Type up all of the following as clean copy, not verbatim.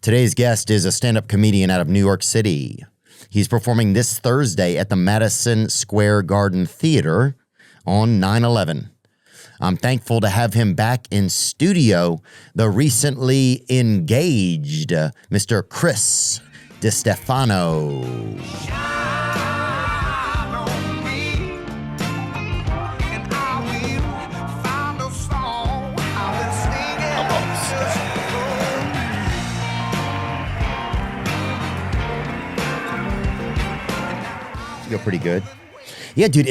Today's guest is a stand-up comedian out of New York City. He's performing this Thursday at the Madison Square Garden Theater on 9/11. I'm thankful to have him back in studio, the recently engaged Mr. Chris Distefano. Go pretty good. Yeah, dude,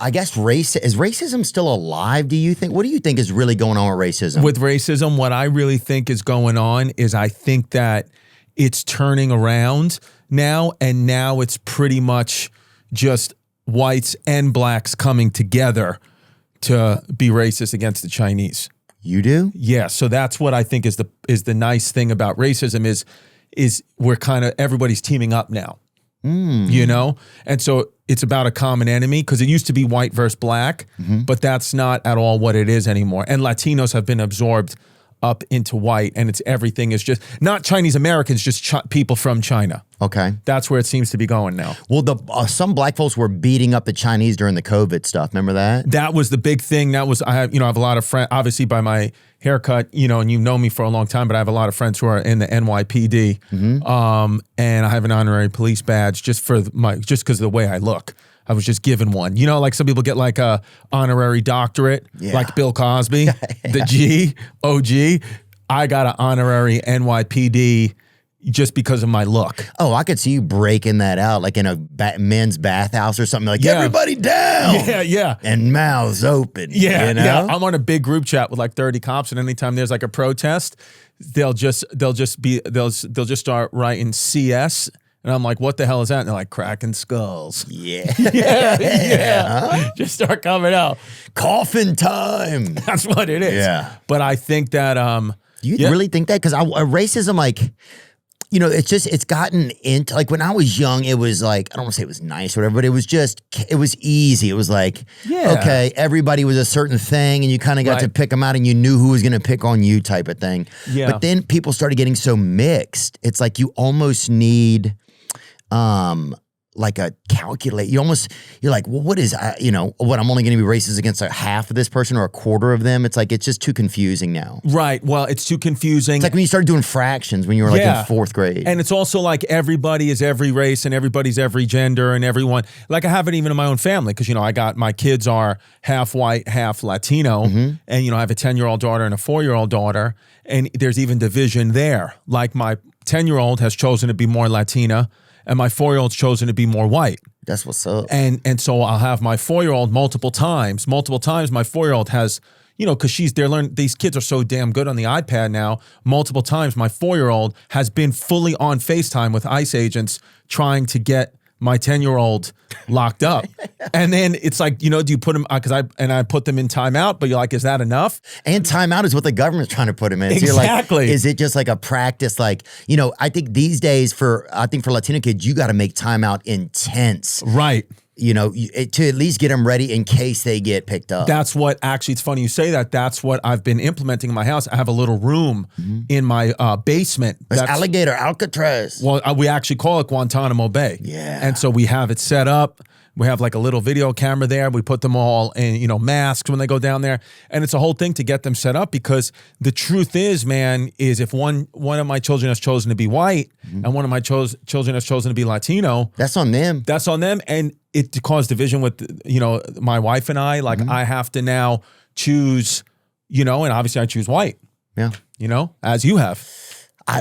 I guess is racism still alive, do you think? What do you think is really going on with racism? With racism, what I really think is going on is I think that it's turning around now, and now it's pretty much just whites and blacks coming together to be racist against the Chinese. You do? Yeah, so that's what I think is the nice thing about racism is we're kind of, everybody's teaming up now. You know? And so it's about a common enemy, because it used to be white versus black, but that's not at all what it is anymore. And Latinos have been absorbed up into white, and everything is just not Chinese Americans, just people from China. Okay. That's where it seems to be going now. Well, some black folks were beating up the Chinese during the COVID stuff. Remember that? That was the big thing. That was, I have a lot of friends, obviously by my haircut, and you've known me for a long time, but I have a lot of friends who are in the NYPD. And I have an honorary police badge just because of the way I look. I was just given one. Like some people get like a honorary doctorate, like Bill Cosby, the OG. I got an honorary NYPD just because of my look. Oh, I could see you breaking that out like in a men's bathhouse or something. Like, everybody down. Yeah. And mouths open. Yeah. I'm on a big group chat with like 30 cops, and anytime there's like a protest, they'll just start writing CS. And I'm like, what the hell is that? And they're like, cracking skulls. Yeah. Yeah. Just start coming out. Coffin time. That's what it is. Yeah. But I think that Do you really think that? Because racism, like, it's gotten into, like, when I was young, it was like, I don't want to say it was nice or whatever, but it was easy. It was like, okay, everybody was a certain thing, and you kind of got to pick them out, and you knew who was going to pick on you type of thing. Yeah. But then people started getting so mixed. It's like you almost need like a calculate. You're like, well, what is, what, I'm only going to be racist against like half of this person or a quarter of them? It's like, it's just too confusing now. Right. Well, it's too confusing. It's like when you started doing fractions when you were like in fourth grade. And it's also like everybody is every race and everybody's every gender and everyone. Like I have it even in my own family because, I got, my kids are half white, half Latino. And, I have a 10-year-old daughter and a 4-year-old daughter. And there's even division there. Like my 10-year-old has chosen to be more Latina, and my 4-year-old's chosen to be more white. That's what's up. And so I'll have my 4-year-old multiple times. My 4-year-old has, because these kids are so damn good on the iPad now. Multiple times my 4-year-old has been fully on FaceTime with ICE agents trying to get my 10-year-old locked up. And then it's like, do you put them, I put them in timeout, but you're like, is that enough? And timeout is what the government's trying to put them in. Exactly. So you're like, is it just like a practice? Like, I think these days for Latino kids, you got to make timeout intense. Right. To at least get them ready in case they get picked up. That's what, actually, it's funny you say that. That's what I've been implementing in my house. I have a little room in my basement. That's Alligator Alcatraz. Well, we actually call it Guantanamo Bay. Yeah. And so we have it set up. We have like a little video camera there. We put them all in, masks when they go down there. And it's a whole thing to get them set up, because the truth is, man, is if one of my children has chosen to be white and one of my children has chosen to be Latino. That's on them. That's on them. And it caused division with, my wife and I. Like I have to now choose, and obviously I choose white. Yeah. As you have. I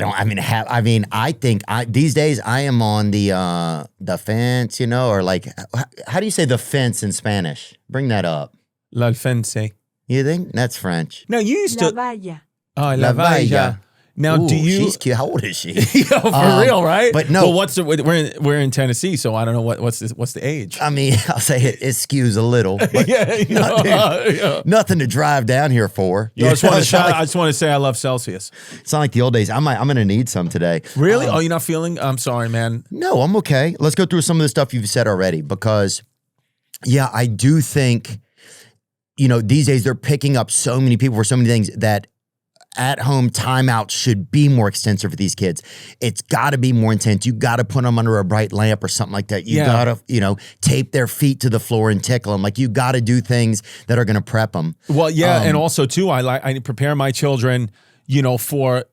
think these days I am on the fence, or like, how do you say the fence in Spanish? Bring that up. La fence. You think? That's French. No, you used to. La valla. Oh, la valla. Now, Ooh, do you? She's cute. How old is she? For real, right? But no. Well, we're in Tennessee, so I don't know what's the age. I mean, I'll say it skews a little. But nothing to drive down here for. I just want to say I love Celsius. It's not like the old days. I'm going to need some today. Really? You're not feeling? I'm sorry, man. No, I'm okay. Let's go through some of the stuff you've said already, because, I do think, these days they're picking up so many people for so many things that at-home timeouts should be more extensive for these kids. It's got to be more intense. You got to put them under a bright lamp or something like that. You got to, tape their feet to the floor and tickle them. Like, you got to do things that are going to prep them. Well, yeah, and also too, I prepare my children, for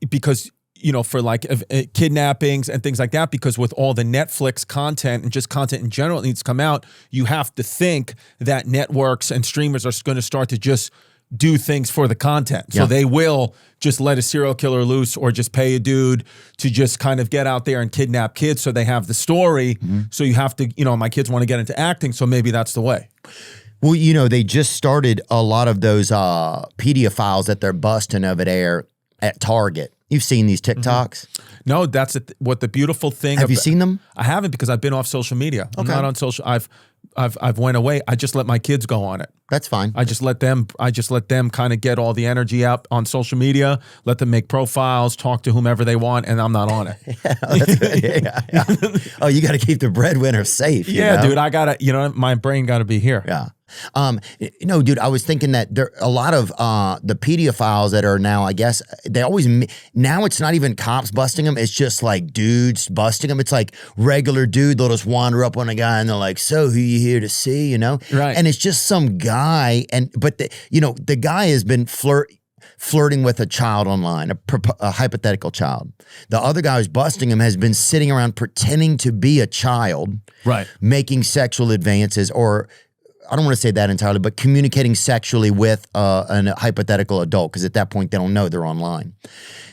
kidnappings and things like that, because with all the Netflix content and just content in general that needs to come out, you have to think that networks and streamers are going to start to just do things for the content. So they will just let a serial killer loose or just pay a dude to just kind of get out there and kidnap kids so they have the story. So you have to, my kids want to get into acting, so maybe that's the way. Well, they just started a lot of those pedophiles that they're busting over there at Target. You've seen these TikToks? No, that's what the beautiful thing. Have you seen them? I haven't, because I've been off social media. I'm not on social. I've went away. I just let my kids go on it. That's fine. I just let them kind of get all the energy out on social media. Let them make profiles, talk to whomever they want, and I'm not on it. That's good. Yeah. Oh, you got to keep the breadwinner safe. Dude. I gotta. My brain got to be here. Yeah. No, dude, I was thinking that there a lot of the pedophiles that are now, I guess, they always, now it's not even cops busting them. It's just like dudes busting them. It's like regular dude. They'll just wander up on a guy and they're like, so who you here to see, Right. And it's just some guy. But the guy has been flirting with a child online, a hypothetical child. The other guy who's busting him has been sitting around pretending to be a child, right, making sexual advances, or I don't want to say that entirely, but communicating sexually with a hypothetical adult, because at that point they don't know they're online.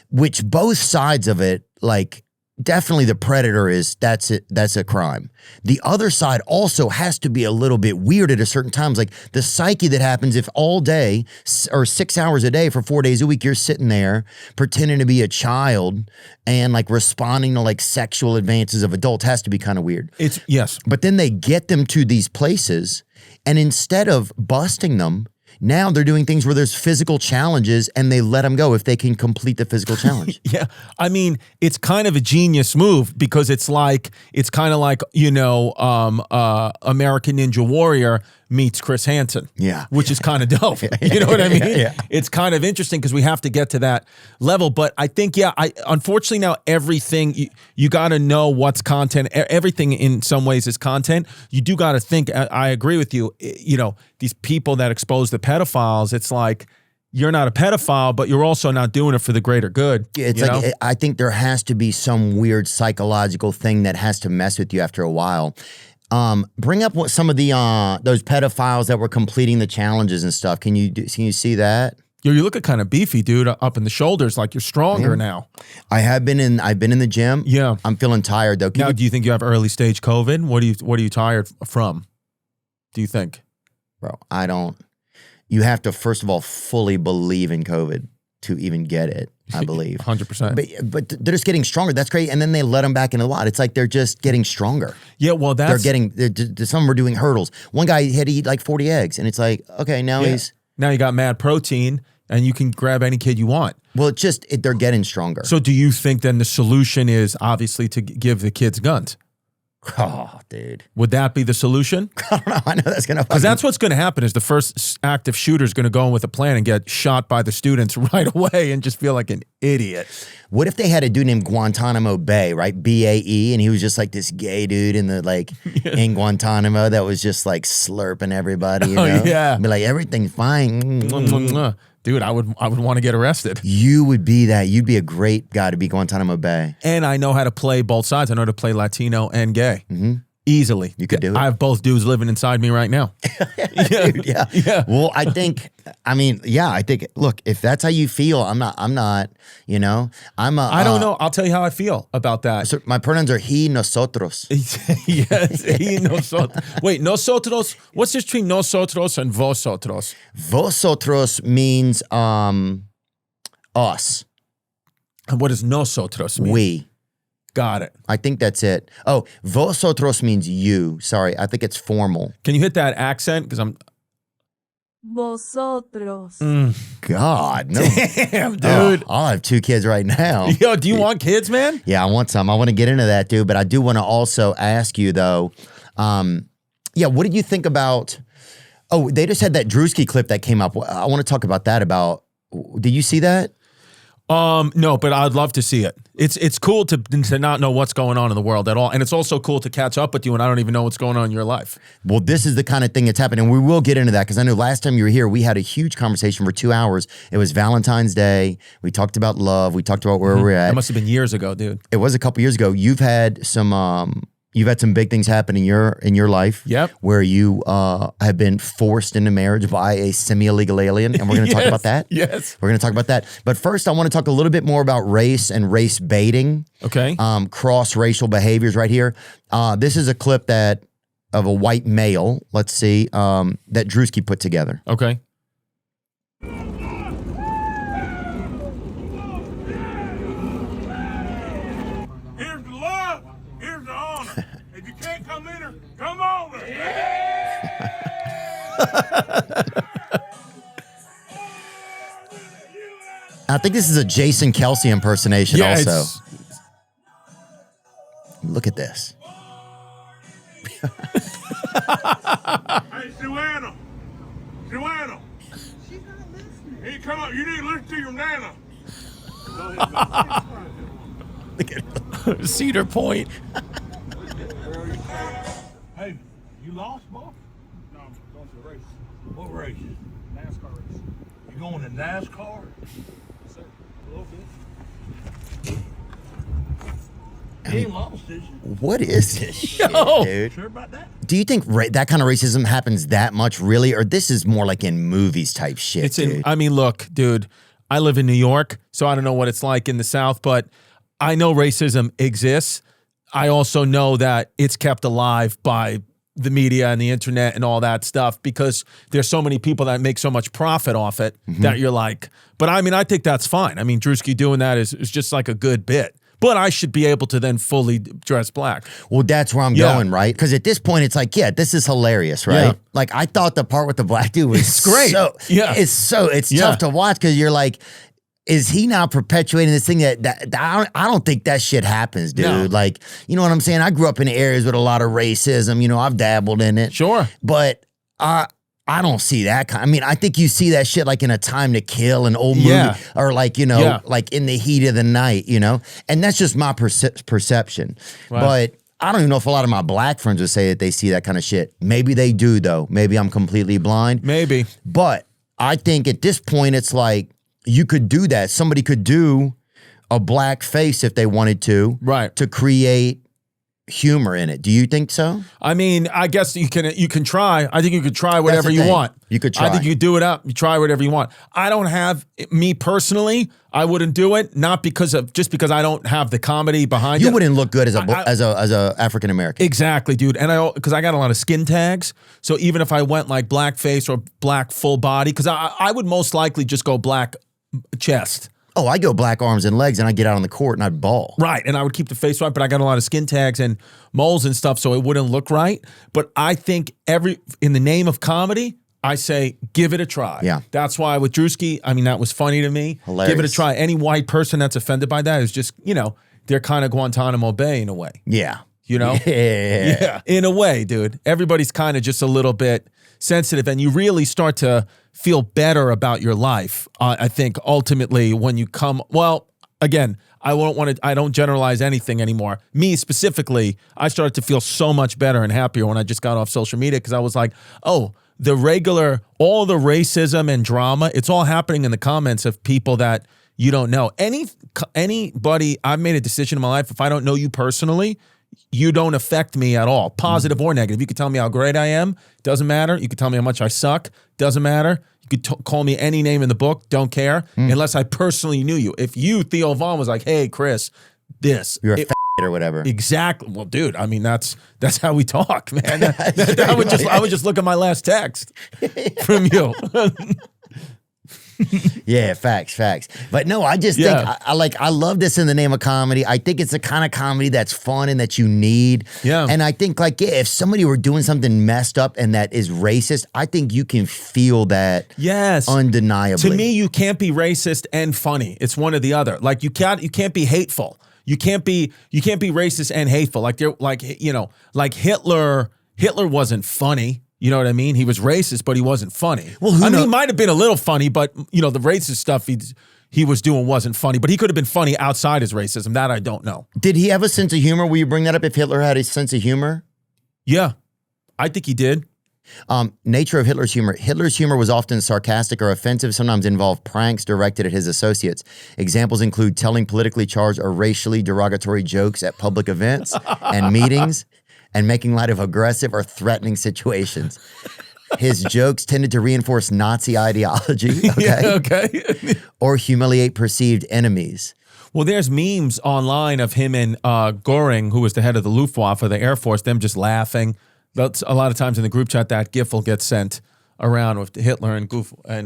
Which both sides of it, like, definitely the predator that's a crime. The other side also has to be a little bit weird at a certain times. Like the psyche that happens if all day or 6 hours a day for 4 days a week, you're sitting there pretending to be a child and like responding to like sexual advances of adults has to be kind of weird. Yes. But then they get them to these places, and instead of busting them, now they're doing things where there's physical challenges and they let them go if they can complete the physical challenge. Yeah. I mean, it's kind of a genius move, because it's kind of like, American Ninja Warrior meets Chris Hansen. Yeah. Which is kind of dope. You know what I mean? Yeah. It's kind of interesting because we have to get to that level. But I think, unfortunately now everything, you got to know what's content. Everything in some ways is content. You do got to think, I agree with you, these people that expose the pedophiles, it's like, you're not a pedophile, but you're also not doing it for the greater good. It's like, I think there has to be some weird psychological thing that has to mess with you after a while. Bring up what some of the those pedophiles that were completing the challenges and stuff. Can you see that? You're looking kind of beefy, dude, up in the shoulders, like you're stronger now. I've been in the gym. Yeah. I'm feeling tired though. Do you think you have early stage COVID? What are you tired from? Do you think? Bro, I don't. You have to, first of all, fully believe in COVID to even get it, I believe. 100%. But they're just getting stronger. That's great. And then they let them back in a lot. It's like they're just getting stronger. Yeah, well, some of them were doing hurdles. One guy had to eat like 40 eggs. And it's like, okay, now Now you got mad protein and you can grab any kid you want. Well, they're getting stronger. So do you think then the solution is obviously to give the kids guns? Oh, dude. Would that be the solution? I don't know. I know that's going to... Because that's what's going to happen is the first active shooter is going to go in with a plan and get shot by the students right away and just feel like an idiot. What if they had a dude named Guantanamo Bay, right? B-A-E, and he was just like this gay dude in in Guantanamo that was just like slurping everybody, Oh, yeah. Be like, everything's fine. Dude, I would want to get arrested. You would be that. You'd be a great guy to be Guantanamo Bay. And I know how to play both sides. I know how to play Latino and gay. Mm-hmm. Easily. You could do it. I have both dudes living inside me right now. Dude, yeah. Well, I think, look, if that's how you feel, I'm not, I don't know. I'll tell you how I feel about that. So my pronouns are he, nosotros. Yes, he, nosotros. Wait, nosotros, what's this between nosotros and vosotros? Vosotros means us. And what does nosotros mean? We. Got it. I think that's it. Oh, vosotros means you. Sorry, I think it's formal. Can you hit that accent? Because I'm... Vosotros. God, no. Damn, dude. I'll have 2 kids right now. Yo, do you want kids, man? Yeah, I want some. I want to get into that, dude. But I do want to also ask you, though, what did you think about... Oh, they just had that Drewski clip that came up. I want to talk about that. Did you see that? No, but I'd love to see it. It's cool to not know what's going on in the world at all. And it's also cool to catch up with you and I don't even know what's going on in your life. Well, this is the kind of thing that's happening. We will get into that because I know last time you were here, we had a huge conversation for 2 hours. It was Valentine's Day. We talked about love. We talked about where we're at. That must have been years ago, dude. It was a couple years ago. You've had some big things happen in your life. Yep. Where you have been forced into marriage by a semi-illegal alien, and we're going to talk about that. Yes. We're going to talk about that. But first, I want to talk a little bit more about race and race baiting. Okay. Cross-racial behaviors right here. This is a clip of a white male, let's see, that Drewski put together. Okay. Come over! I think this is a Jason Kelsey impersonation also. Look at this. Hey, Joanna! Joanna! She's not listening. Hey, come up. You need to listen to your nana. Look at Cedar Point. Hey, you lost, boy? No, I'm going to the race. What race? NASCAR race. You going to NASCAR? Yes, sir. A little bit. You ain't lost, did you? What is this shit, Yo. dude? Sure about that? Do you think that kind of racism happens that much, really? Or this is more like in movies type shit, dude? I mean, look, dude, I live in New York, so I don't know what it's like in the South, but I know racism exists. I also know that it's kept alive by the media and the internet and all that stuff because there's so many people that make so much profit off it that you're like, but I mean, I think that's fine. I mean, Drewski doing that is just like a good bit. But I should be able to then fully dress black. Well, that's where I'm going, right? Because at this point, it's like, yeah, this is hilarious, right? Yeah. Like, I thought the part with the black dude was It's great. It's tough to watch because you're like, is he now perpetuating this thing that I don't think that shit happens, dude. No. Like, you know what I'm saying? I grew up in areas with a lot of racism. You know, I've dabbled in it. Sure. But I don't see that kind. I mean, I think you see that shit like in A Time to Kill, an old movie, or like, you know, like In the Heat of the Night, you know? And that's just my perception. Right. But I don't even know if a lot of my black friends would say that they see that kind of shit. Maybe they do, though. Maybe I'm completely blind. Maybe. But I think at this point, it's like you could do that. Somebody could do a black face if they wanted to. Right. To create humor in it. Do you think so? I mean, I guess you can try. I think you could try whatever you want. You could try. I think you do it up. You try whatever you want. I don't have, me personally, I wouldn't do it. Not because I don't have the comedy behind it. You wouldn't look good as a African American. Exactly, dude. And because I got a lot of skin tags. So even if I went like blackface or black full body, because I would most likely just go black chest. Oh, I go black arms and legs and I get out on the court and I'd ball. Right, and I would keep the face right, but I got a lot of skin tags and moles and stuff, so it wouldn't look right. But I think in the name of comedy, I say give it a try. Yeah. That's why with Drewski, I mean, that was funny to me. Hilarious. Give it a try. Any white person that's offended by that is just, you know, they're kind of Guantanamo Bay in a way. Yeah. You know? Yeah. In a way, dude. Everybody's kind of just a little bit sensitive, and you really start to feel better about your life. I think ultimately when you come, well, again, I don't generalize anything anymore. Me specifically, I started to feel so much better and happier when I just got off social media because I was like, oh, all the racism and drama, it's all happening in the comments of people that you don't know. Anybody, I've made a decision in my life, if I don't know you personally, you don't affect me at all, positive or negative. You could tell me how great I am, doesn't matter. You could tell me how much I suck, doesn't matter. You could call me any name in the book, don't care, unless I personally knew you. If you, Theo Vaughn, was like, hey, Chris, you're a or whatever. Exactly. Well, dude, I mean, that's how we talk, man. I would just look at my last text from you. Yeah, facts. But no, I just think I love this in the name of comedy. I think it's the kind of comedy that's fun and that you need. Yeah. And I think if somebody were doing something messed up and that is racist, I think you can feel that. Yes. Undeniably. To me, you can't be racist and funny. It's one or the other. Like you can't be hateful. You can't be racist and hateful. Like Hitler wasn't funny. You know what I mean? He was racist, but he wasn't funny. Well, he might have been a little funny, but you know, the racist stuff, he was doing wasn't funny, but he could have been funny outside his racism. That I don't know. Did he have a sense of humor? Will you bring that up if Hitler had a sense of humor? Yeah, I think he did. Nature of Hitler's humor. Hitler's humor was often sarcastic or offensive, sometimes involved pranks directed at his associates. Examples include telling politically charged or racially derogatory jokes at public events and meetings, and making light of aggressive or threatening situations. His jokes tended to reinforce Nazi ideology, or humiliate perceived enemies. Well, there's memes online of him and Göring, who was the head of the Luftwaffe, the Air Force, them just laughing. That's a lot of times in the group chat, that GIF will get sent around with Hitler and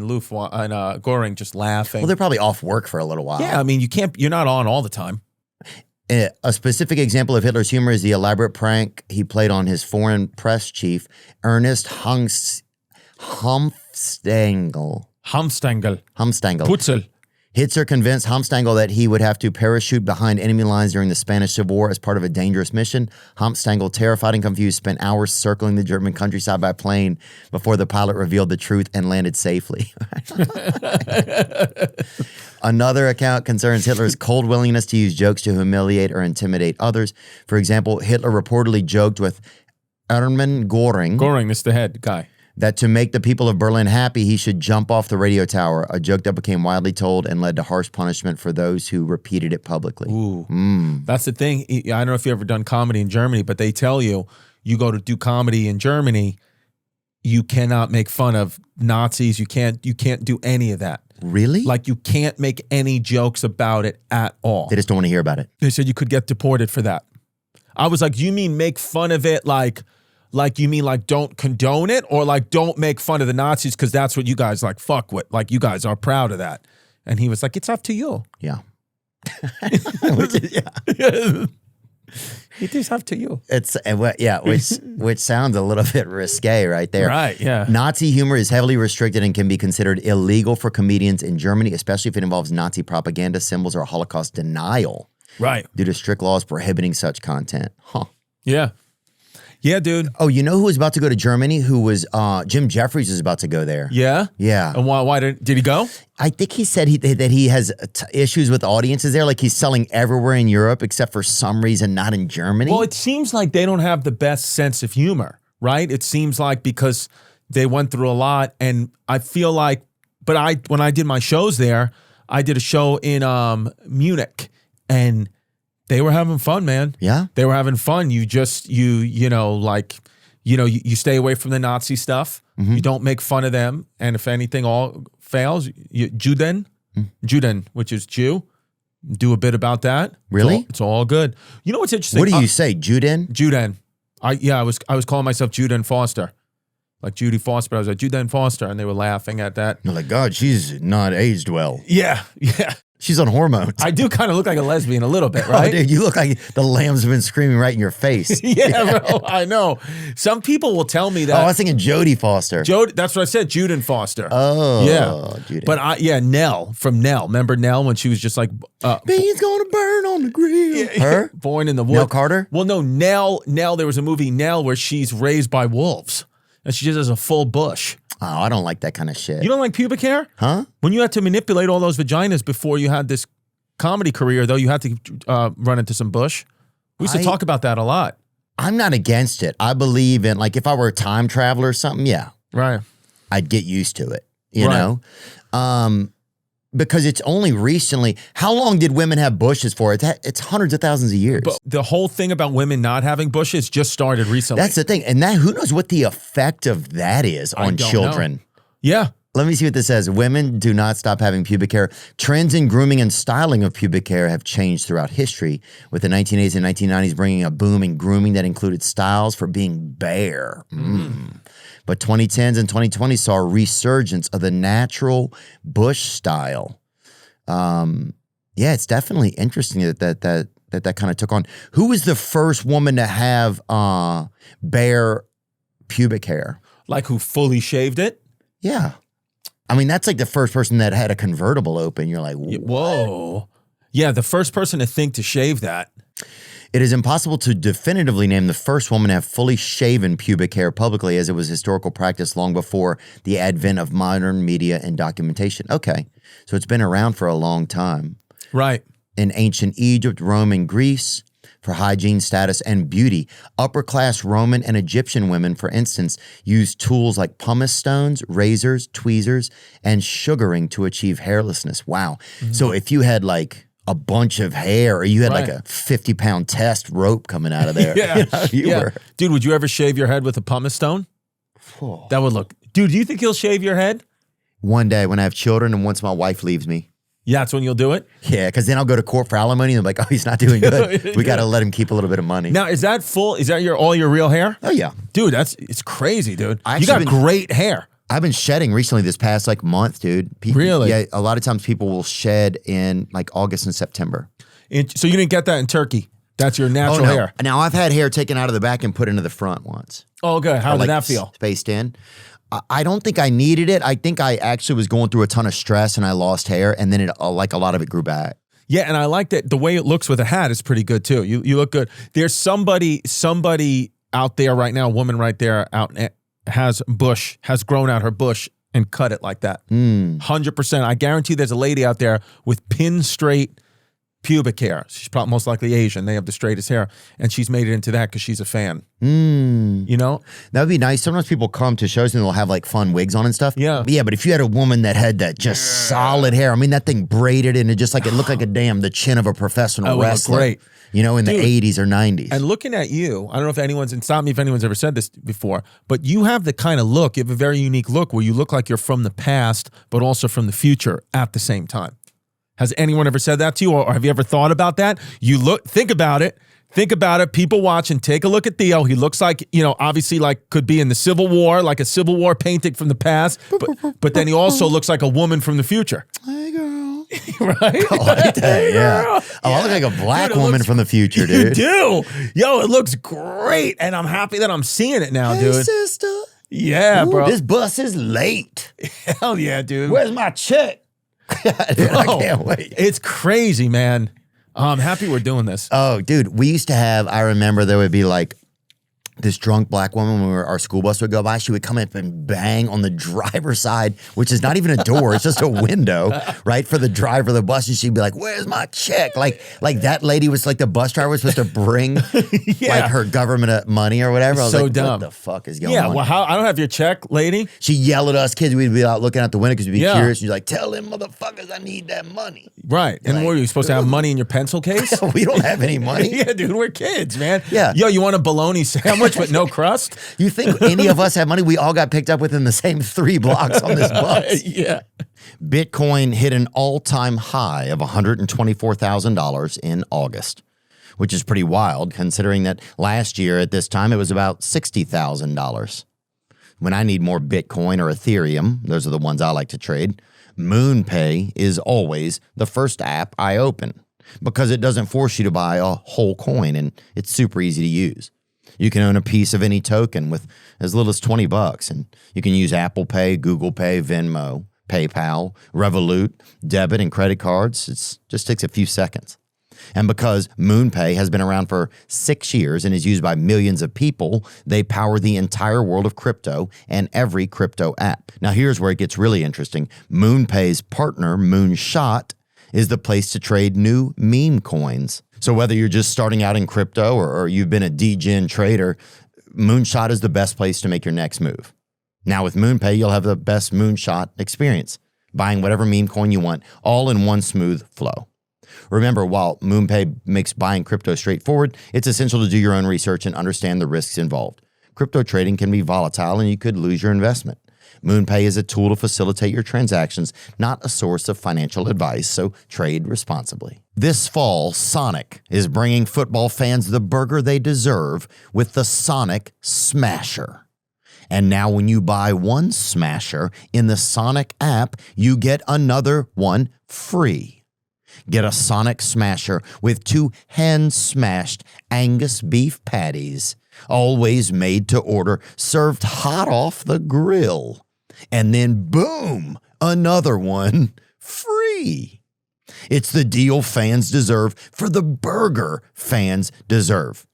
Luftwaffe and Göring just laughing. Well, they're probably off work for a little while. Yeah, I mean, you're not on all the time. A specific example of Hitler's humor is the elaborate prank he played on his foreign press chief, Ernest Humstangl. Putzel. Hitler convinced Humstangl that he would have to parachute behind enemy lines during the Spanish Civil War as part of a dangerous mission. Humstangl, terrified and confused, spent hours circling the German countryside by plane before the pilot revealed the truth and landed safely. Another account concerns Hitler's cold willingness to use jokes to humiliate or intimidate others. For example, Hitler reportedly joked with Hermann Göring. Göring is the head guy. That to make the people of Berlin happy, he should jump off the radio tower, a joke that became widely told and led to harsh punishment for those who repeated it publicly. Ooh. That's the thing. I don't know if you've ever done comedy in Germany, but they tell you go to do comedy in Germany, you cannot make fun of Nazis. You can't do any of that. Really? Like, you can't make any jokes about it at all. They just don't want to hear about it. They said you could get deported for that. I was like, you mean make fun of it like you mean like don't condone it, or like don't make fun of the Nazis because that's what you guys like fuck with. Like, you guys are proud of that. And he was like, it's up to you. Yeah. It is up to you. Which sounds a little bit risque right there. Right, yeah. Nazi humor is heavily restricted and can be considered illegal for comedians in Germany, especially if it involves Nazi propaganda, symbols, or Holocaust denial. Right. Due to strict laws prohibiting such content. Huh. Yeah. Yeah, dude. Oh, you know who was about to go to Germany? Who was Jim Jeffries was about to go there. Yeah? Yeah. And why did he go? I think he said that he has issues with audiences there. Like, he's selling everywhere in Europe except for some reason not in Germany. Well, it seems like they don't have the best sense of humor, right? It seems like because they went through a lot, and I feel like, when I did my shows there, I did a show in Munich, and they were having fun, man. Yeah? They were having fun. You just, you stay away from the Nazi stuff. Mm-hmm. You don't make fun of them. And if anything all fails, Juden, which is Jew, do a bit about that. Really? It's all good. You know what's interesting? What do you say, Juden? Juden. I was calling myself Juden Foster. Like Judy Foster, but I was like, Juden Foster. And they were laughing at that. You're like, God, she's not aged well. Yeah, yeah. She's on hormones. I do kind of look like a lesbian a little bit, right? Oh, dude, you look like the lambs have been screaming right in your face. Yeah, bro, I know. Some people will tell me that. Oh, I was thinking Jodie Foster. That's what I said, Juden Foster. Oh, yeah. Judy. But Nell from Nell. Remember Nell when she was just like, beans gonna burn on the grill. Her? Born in the Woods. Nell Carter? Well, no, Nell, there was a movie, Nell, where she's raised by wolves. And she just has a full bush. Oh, I don't like that kind of shit. You don't like pubic hair? Huh? When you had to manipulate all those vaginas before you had this comedy career, though, you had to run into some bush. We used to talk about that a lot. I'm not against it. I believe in, like, if I were a time traveler or something, yeah. Right. I'd get used to it, you know? Because it's only recently. How long did women have bushes for? It's hundreds of thousands of years. But the whole thing about women not having bushes just started recently. That's the thing. And who knows what the effect of that is on children. Know. Yeah. Let me see what this says. Women do not stop having pubic hair. Trends in grooming and styling of pubic hair have changed throughout history, with the 1980s and 1990s bringing a boom in grooming that included styles for being bare. But 2010s and 2020s saw a resurgence of the natural bush style. It's definitely interesting that kind of took on. Who was the first woman to have bare pubic hair? Like, who fully shaved it? Yeah. I mean, that's like the first person that had a convertible open. You're like, what? Whoa. Yeah, the first person to think to shave that. It is impossible to definitively name the first woman to have fully shaven pubic hair publicly, as it was historical practice long before the advent of modern media and documentation. Okay, so it's been around for a long time. Right. In ancient Egypt, Rome, and Greece, for hygiene, status, and beauty. Upper-class Roman and Egyptian women, for instance, used tools like pumice stones, razors, tweezers, and sugaring to achieve hairlessness. Wow. So if you had like a bunch of hair, or you had like a 50-pound test rope coming out of there. Were. Dude, would you ever shave your head with a pumice stone? That would look... Dude, do you think he'll shave your head? One day when I have children and once my wife leaves me. Yeah, that's when you'll do it? Yeah, because then I'll go to court for alimony and I'm like, oh, he's not doing good. We got to let him keep a little bit of money. Now, is that all your real hair? Oh, yeah. Dude, it's crazy, dude. You got great hair. I've been shedding recently this past like month, dude. Really? Yeah, a lot of times people will shed in like August and September. So you didn't get that in Turkey? That's your natural hair? Now, I've had hair taken out of the back and put into the front once. Oh, good. How did that feel? Spaced in. I don't think I needed it. I think I actually was going through a ton of stress and I lost hair, and then it like a lot of it grew back. Yeah, and I like that the way it looks with a hat is pretty good too. You look good. There's somebody out there right now, a woman right there has grown out her bush and cut it like that. 100%. I guarantee there's a lady out there with pin straight pubic hair. She's probably most likely Asian. They have the straightest hair, and she's made it into that because she's a fan. You know, that would be nice. Sometimes people come to shows and they'll have like fun wigs on and stuff. Yeah, but if you had a woman that had that just solid hair, I mean, that thing braided and it just like it looked like the chin of a professional wrestler. Great. You know, in the 80s or 90s. And looking at you, I don't know if and stop me if anyone's ever said this before, but you have the kind of look, you have a very unique look where you look like you're from the past, but also from the future at the same time. Has anyone ever said that to you, or have you ever thought about that? Think about it. People watching, take a look at Theo. He looks like, obviously like could be in the Civil War, like a Civil War painting from the past, but then he also looks like a woman from the future. Hey, girl. Right? I like that, yeah. Oh, I look like a black woman from the future, dude. You do. Yo, it looks great, and I'm happy that I'm seeing it now, hey, dude. Sister. Yeah, bro. This bus is late. Hell yeah, dude. Where's my check? Dude, I can't wait. It's crazy, man. I'm happy we're doing this. Oh, dude, we used to have, I remember there would be like this drunk black woman when our school bus would go by. She would come up and bang on the driver's side, which is not even a door. It's just a window, right, for the driver of the bus. And she'd be like, where's my check? Like that lady was like the bus driver was supposed to bring like her government money or whatever. I was so like, dumb. what the fuck is going on? Yeah, well, I don't have your check, lady. She yelled at us kids. We'd be out looking out the window because we'd be curious. She's like, tell them motherfuckers I need that money. Right. And like, what are you supposed to have money in your pencil case? We don't have any money. Yeah, dude, we're kids, man. Yeah. Yo, you want a bologna sandwich but no crust? You think any of us have money? We all got picked up within the same 3 blocks on this bus. Yeah. Bitcoin hit an all-time high of $124,000 in August, which is pretty wild considering that last year at this time it was about $60,000. When I need more Bitcoin or Ethereum, those are the ones I like to trade, MoonPay is always the first app I open because it doesn't force you to buy a whole coin and it's super easy to use. You can own a piece of any token with as little as $20, and you can use Apple Pay, Google Pay, Venmo, PayPal, Revolut, debit and credit cards. It just takes a few seconds. And because MoonPay has been around for 6 years and is used by millions of people, they power the entire world of crypto and every crypto app. Now, here's where it gets really interesting. MoonPay's partner, Moonshot, is the place to trade new meme coins. So whether you're just starting out in crypto or you've been a degen trader, Moonshot is the best place to make your next move. Now with MoonPay, you'll have the best Moonshot experience, buying whatever meme coin you want, all in one smooth flow. Remember, while MoonPay makes buying crypto straightforward, it's essential to do your own research and understand the risks involved. Crypto trading can be volatile and you could lose your investment. MoonPay is a tool to facilitate your transactions, not a source of financial advice, so trade responsibly. This fall, Sonic is bringing football fans the burger they deserve with the Sonic Smasher. And now when you buy one Smasher in the Sonic app, you get another one free. Get a Sonic Smasher with 2 hand-smashed Angus beef patties, always made to order, served hot off the grill. And then boom, another one free. It's the deal fans deserve for the burger fans deserve.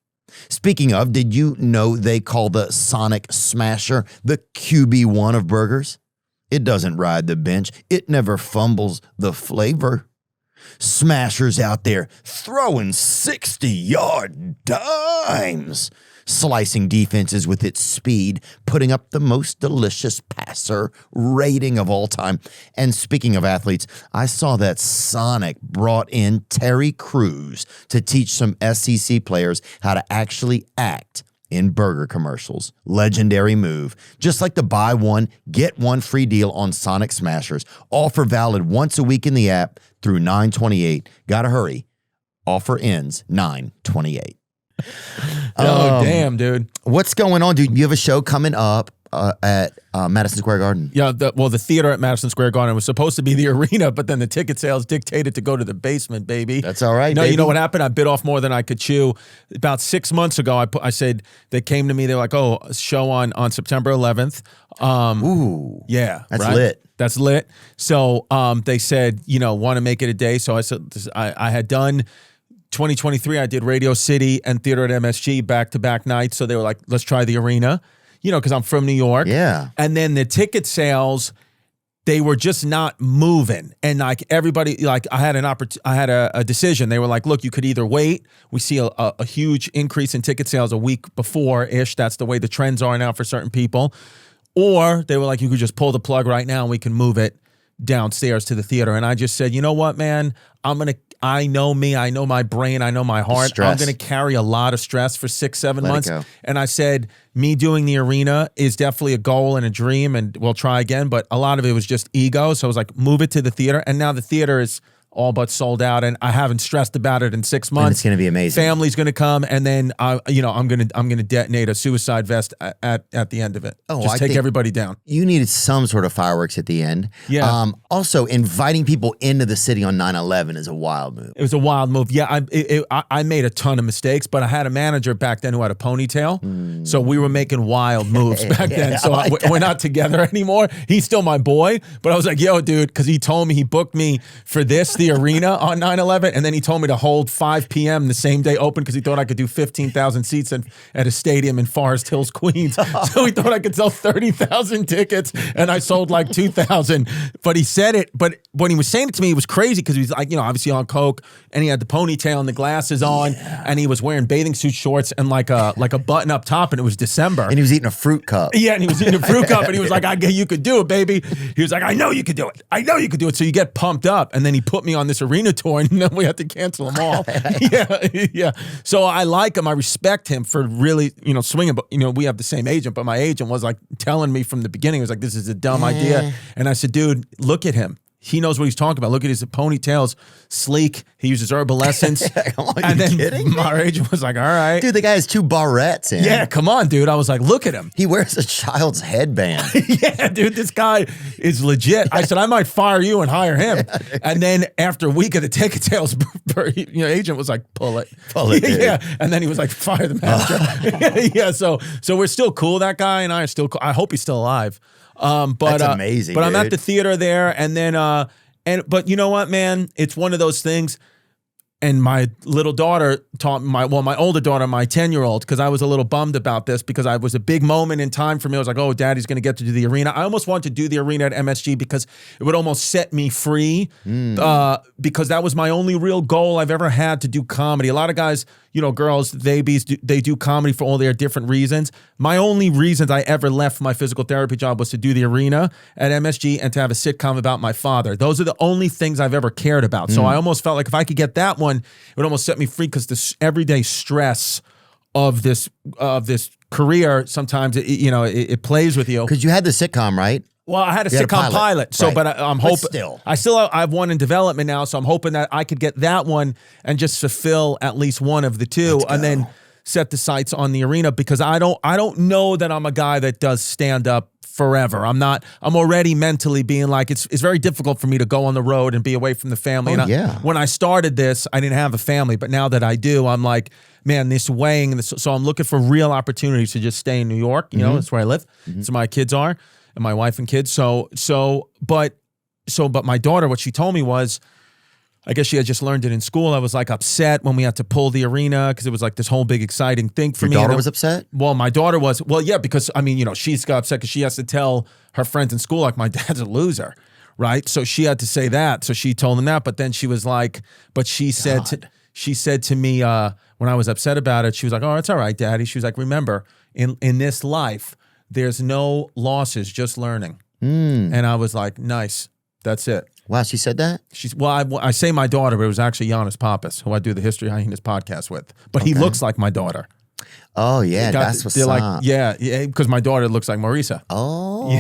Speaking of, did you know they call the Sonic Smasher the QB1 of burgers? It doesn't ride the bench. It never fumbles the flavor. Smashers out there throwing 60-yard dimes, slicing defenses with its speed, putting up the most delicious passer rating of all time. And speaking of athletes, I saw that Sonic brought in Terry Crews to teach some SEC players how to actually act in burger commercials. Legendary move. Just like the buy one, get one free deal on Sonic Smashers. Offer valid once a week in the app through 9/28. Gotta hurry. Offer ends 9/28. Oh, damn, dude. What's going on, dude? You have a show coming up at Madison Square Garden. Yeah, the theater at Madison Square Garden was supposed to be the arena, but then the ticket sales dictated to go to the basement, baby. That's all right, No, baby. you know what happened? I bit off more than I could chew. About 6 months ago, I said, they came to me, they're like, oh, a show on September 11th. Ooh. Yeah. That's right? lit. That's lit. So they said, want to make it a day. So I said, I had done 2023, I did Radio City and Theater at MSG back-to-back nights. So they were like, let's try the arena, because I'm from New York. Yeah. And then the ticket sales, they were just not moving. And like everybody, like I had a decision. They were like, look, you could either wait. We see a huge increase in ticket sales a week before-ish. That's the way the trends are now for certain people. Or they were like, you could just pull the plug right now and we can move it downstairs to the theater. And I just said, you know what, man, I know me, I know my brain, I know my heart. I'm going to carry a lot of stress for 6-7 months. And I said, me doing the arena is definitely a goal and a dream, and we'll try again. But a lot of it was just ego. So I was like, move it to the theater. And now the theater is all but sold out, and I haven't stressed about it in 6 months. And it's going to be amazing. Family's going to come, and then I'm going to detonate a suicide vest at the end of it. Oh, just take everybody down. You needed some sort of fireworks at the end. Yeah. Also, inviting people into the city on 9/11 is a wild move. It was a wild move. Yeah, I made a ton of mistakes, but I had a manager back then who had a ponytail, so we were making wild moves back then. So we're not together anymore. He's still my boy, but I was like, yo, dude, because he told me he booked me for the arena on 9/11, and then he told me to hold 5 p.m. the same day open because he thought I could do 15,000 seats at a stadium in Forest Hills, Queens. So he thought I could sell 30,000 tickets, and I sold like 2,000. But he said it, but when he was saying it to me, it was crazy because he was like, obviously on coke, and he had the ponytail and the glasses on, and he was wearing bathing suit shorts and like a button up top, and it was December. And he was eating a fruit cup. Yeah, and he was eating a fruit cup, and he was like, you could do it, baby. He was like, I know you could do it. I know you could do it. So you get pumped up, and then he put me on this arena tour, and then we had to cancel them all. Yeah. So I like him. I respect him for really, swinging. But, we have the same agent, but my agent was like telling me from the beginning, he was like, this is a dumb idea. And I said, dude, look at him. He knows what he's talking about. Look at his ponytails, sleek. He uses herbal essence. And then my agent was like, all right. Dude, the guy has 2 barrettes in. Yeah, come on, dude. I was like, look at him. He wears a child's headband. Yeah, dude, this guy is legit. I said, I might fire you and hire him. And then after a week of the ticket sales, agent was like, pull it. Pull it, dude. Yeah. And then he was like, fire the manager. Yeah, so we're still cool. That guy and I are still cool. I hope he's still alive. But that's amazing. But dude. I'm at the theater there, and then but you know what, man? It's one of those things. And my little daughter taught my older daughter, my 10-year-old, because I was a little bummed about this because I was a big moment in time for me. I was like, oh, daddy's going to get to do the arena. I almost wanted to do the arena at MSG because it would almost set me free because that was my only real goal I've ever had to do comedy. A lot of guys, girls, they do comedy for all their different reasons. My only reasons I ever left my physical therapy job was to do the arena at MSG and to have a sitcom about my father. Those are the only things I've ever cared about. So I almost felt like if I could get that one, it would almost set me free because this everyday stress of this career sometimes it plays with you. Because you had the sitcom, right? Well, I had a sitcom pilot, so right. But I'm hoping still. I have one in development now, so I'm hoping that I could get that one and just fulfill at least one of the two, and then set the sights on the arena because I don't know that I'm a guy that does stand up forever. I'm already mentally being like, it's very difficult for me to go on the road and be away from the family. When I started this, I didn't have a family, but now that I do, I'm like, man, this weighing, so I'm looking for real opportunities to just stay in New York. That's where I live. That's where my kids are, and my wife and kids. But my daughter, what she told me was, I guess she had just learned it in school. I was like upset when we had to pull the arena because it was like this whole big exciting thing for me. Your daughter was upset? Well, my daughter was. Well, yeah, because I mean, you know, she's got upset because she has to tell her friends in school like my dad's a loser, right? So she had to say that. So she told them that. But then she was like, but she said to me when I was upset about it, she was like, "Oh, it's all right, Daddy." She was like, "Remember, in this life, there's no losses, just learning." And I was like, "Nice, that's it." Wow, she said that? I say my daughter, but it was actually Yannis Pappas, who I do the History Hyenas podcast with. But he looks like my daughter. Oh, yeah, that's what's up. Like, yeah, because my daughter looks like Marisa. Oh, yeah,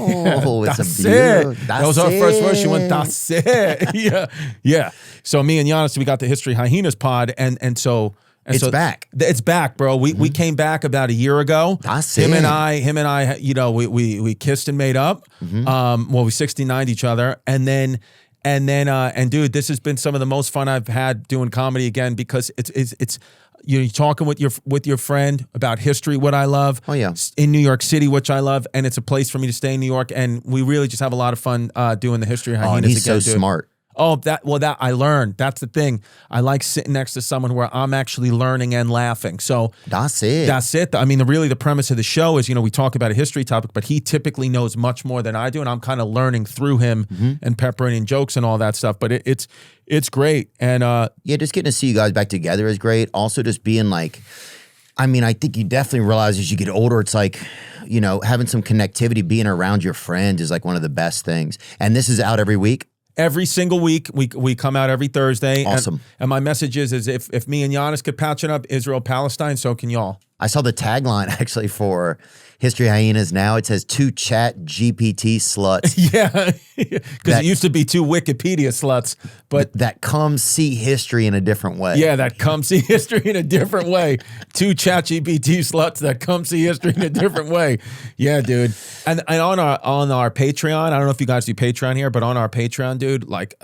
it's a beautiful. That was her first word. She went, "That's it." Yeah. So me and Yannis, we got the History Hyenas pod, and so it's back. It's back, bro. We came back about a year ago. That's him and I, you know, we kissed and made up. Well, we 69'd each other, and dude, this has been some of the most fun I've had doing comedy again because it's you're talking with your friend about history, what I love. Oh yeah, in New York City, which I love, and it's a place for me to stay in New York, and we really just have a lot of fun doing the History Hyenas. Oh, and he's again, so dude. smart. Oh, that I learned. That's the thing. I like sitting next to someone where I'm actually learning and laughing. So that's it. That's it. I mean, really the premise of the show is, you know, we talk about a history topic, but he typically knows much more than I do, and I'm kind of learning through him and peppering in jokes and all that stuff. But it's great. And yeah, just getting to see you guys back together is great. Also, just being like, I mean, I think you definitely realize as you get older, it's like, you know, having some connectivity, being around your friend is like one of the best things. And this is out every week. Every single week, we come out every Thursday. Awesome. And my message is if me and Yannis could patch it up, Israel, Palestine, so can y'all. I saw the tagline actually for History Hyenas now. It says 2 chat GPT sluts. Yeah, because it used to be 2 Wikipedia sluts. But that come see history in a different way. Yeah, that come see history in a different way. 2 chat GPT sluts that come see history in a different way. Yeah, dude. And on our Patreon, I don't know if you guys do Patreon here, but on our Patreon, dude, like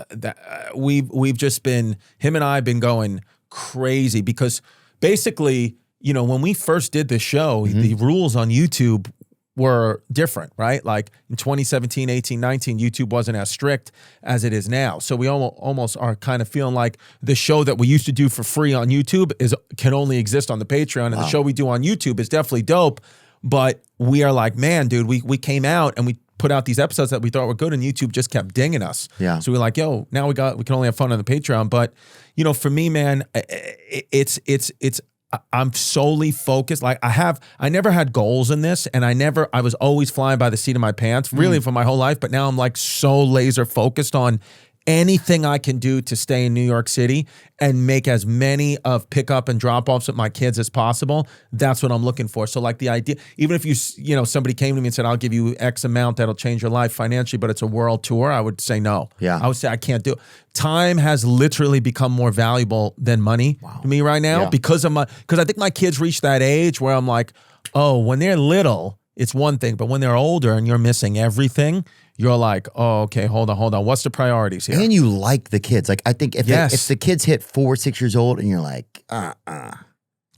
we've just been, him and I have been going crazy because basically, you know, when we first did this show, the rules on YouTube were different, right? Like in 2017, 18, 19, YouTube wasn't as strict as it is now. So we almost are kind of feeling like the show that we used to do for free on YouTube can only exist on the Patreon. And the show we do on YouTube is definitely dope. But we are like, man, dude, we came out and we put out these episodes that we thought were good and YouTube just kept dinging us. Yeah. So we're like, yo, now we can only have fun on the Patreon. But, you know, for me, man, I'm solely focused. Like I never had goals in this, and I was always flying by the seat of my pants, really for my whole life. But now I'm like so laser focused on anything I can do to stay in New York City and make as many of pickup and drop offs with my kids as possible. That's what I'm looking for. So like the idea, even if you know, somebody came to me and said, I'll give you X amount that'll change your life financially, but it's a world tour, I would say no. Yeah. I would say I can't do it. Time has literally become more valuable than money to me right now because I think my kids reach that age where I'm like, oh, when they're little, it's one thing, but when they're older and you're missing everything, you're like, oh, okay, hold on. What's the priorities here? And you like the kids. Like, I think if the kids hit 4, 6 years old and you're like,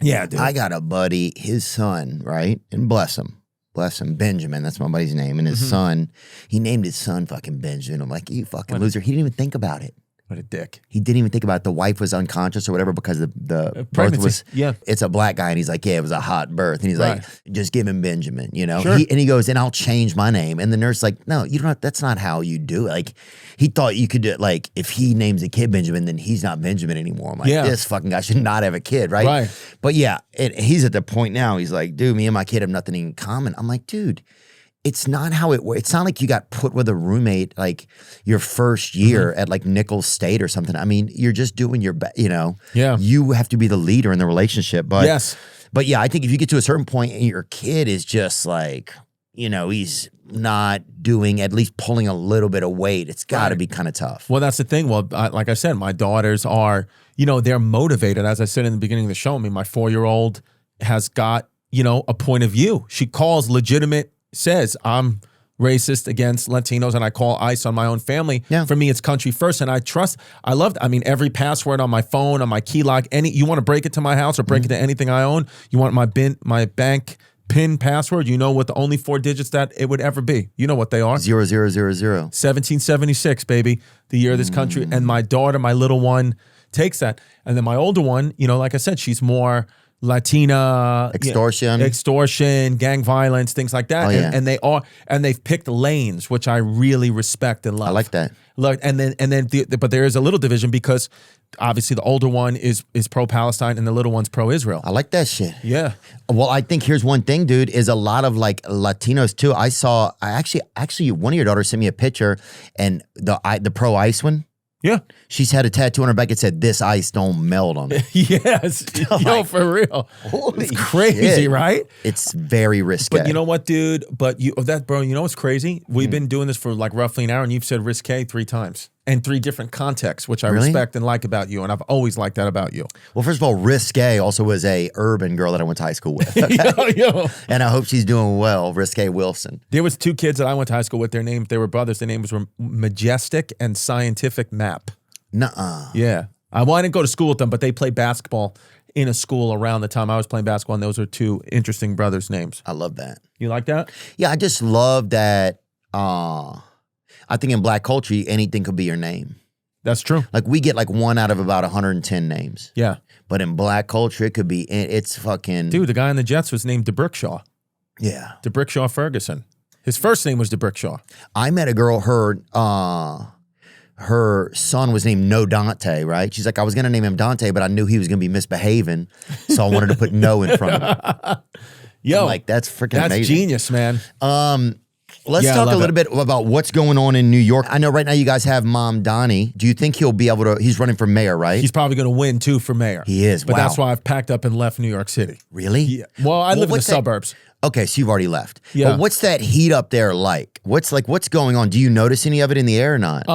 yeah, dude. I got a buddy, his son, right? And bless him, Benjamin. That's my buddy's name. And his son, he named his son fucking Benjamin. I'm like, you fucking loser. He didn't even think about it. What a dick. He didn't even think about it. The wife was unconscious or whatever because the birth was, it's a black guy. And he's like, yeah, it was a hot birth. And he's like, just give him Benjamin, you know? Sure. He goes, and I'll change my name. And the nurse like, no, you don't, that's not how you do it. Like, he thought you could do it. Like, if he names a kid Benjamin, then he's not Benjamin anymore. I'm like, this fucking guy should not have a kid, right? But yeah, he's at the point now, he's like, dude, me and my kid have nothing in common. I'm like, dude, it's not how it works. It's not like you got put with a roommate like your first year at like Nichols State or something. I mean, you're just doing your best, you know? Yeah. You have to be the leader in the relationship. But But yeah, I think if you get to a certain point and your kid is just like, you know, he's not doing, at least pulling a little bit of weight, it's got to be kind of tough. Well, that's the thing. Well, like I said, my daughters are, you know, they're motivated. As I said in the beginning of the show, I mean, my 4-year-old has got, you know, a point of view. She calls legitimate, says, I'm racist against Latinos and I call ICE on my own family. Yeah. For me, it's country first. And I loved, I mean, every password on my phone, on my key lock, you want to break it to my house or break it to anything I own, you want my bank PIN password, you know what the only 4 digits that it would ever be. You know what they are. 0000. 1776, baby, the year of this country. And my daughter, my little one, takes that. And then my older one, you know, like I said, she's more Latina, extortion, gang violence, things like that. Oh, yeah. And they've picked lanes, which I really respect and love. I like that. Look, but there is a little division because obviously the older one is pro-Palestine and the little one's pro-Israel. I like that shit. Yeah. Well, I think here's one thing, dude, is a lot of like Latinos too. I actually one of your daughters sent me a picture, and the pro ice one. Yeah. She's had a tattoo on her back that said, "This ice don't melt on me." Yes. Yo, for real. It's crazy, shit. right? It's very risque. But you know what, dude? Bro, you know what's crazy? We've been doing this for like roughly an hour, and you've said risque 3 times in 3 different contexts, which I respect and like about you, and I've always liked that about you. Well, first of all, Risque also was a urban girl that I went to high school with. Yo. And I hope she's doing well, Risque Wilson. There was 2 kids that I went to high school with. They were brothers. Their names were Majestic and Scientific Map. Nuh-uh. Yeah. I didn't go to school with them, but they played basketball in a school around the time I was playing basketball, and those are 2 interesting brothers' names. I love that. You like that? Yeah, I just love that. I think in black culture, anything could be your name. That's true. Like we get like 1 out of about 110 names. Yeah. But in black culture, it could be, it's fucking. Dude, the guy on the Jets was named DeBrickshaw. Yeah. DeBrickshaw Ferguson. His first name was DeBrickshaw. I met a girl, her son was named No Dante, right? She's like, I was going to name him Dante, but I knew he was going to be misbehaving. So I wanted to put No in front of him. Yo. I'm like, that's freaking amazing. That's genius, man. Let's talk a little bit about what's going on in New York. I know right now you guys have Mom Donnie. Do you think he'll be able to, he's running for mayor, right? He's probably going to win too for mayor. He is, But wow. that's why I've packed up and left New York City. Really? Yeah. Well, I live in the suburbs. Okay, so you've already left. Yeah. But what's that heat up there like? What's going on? Do you notice any of it in the air or not?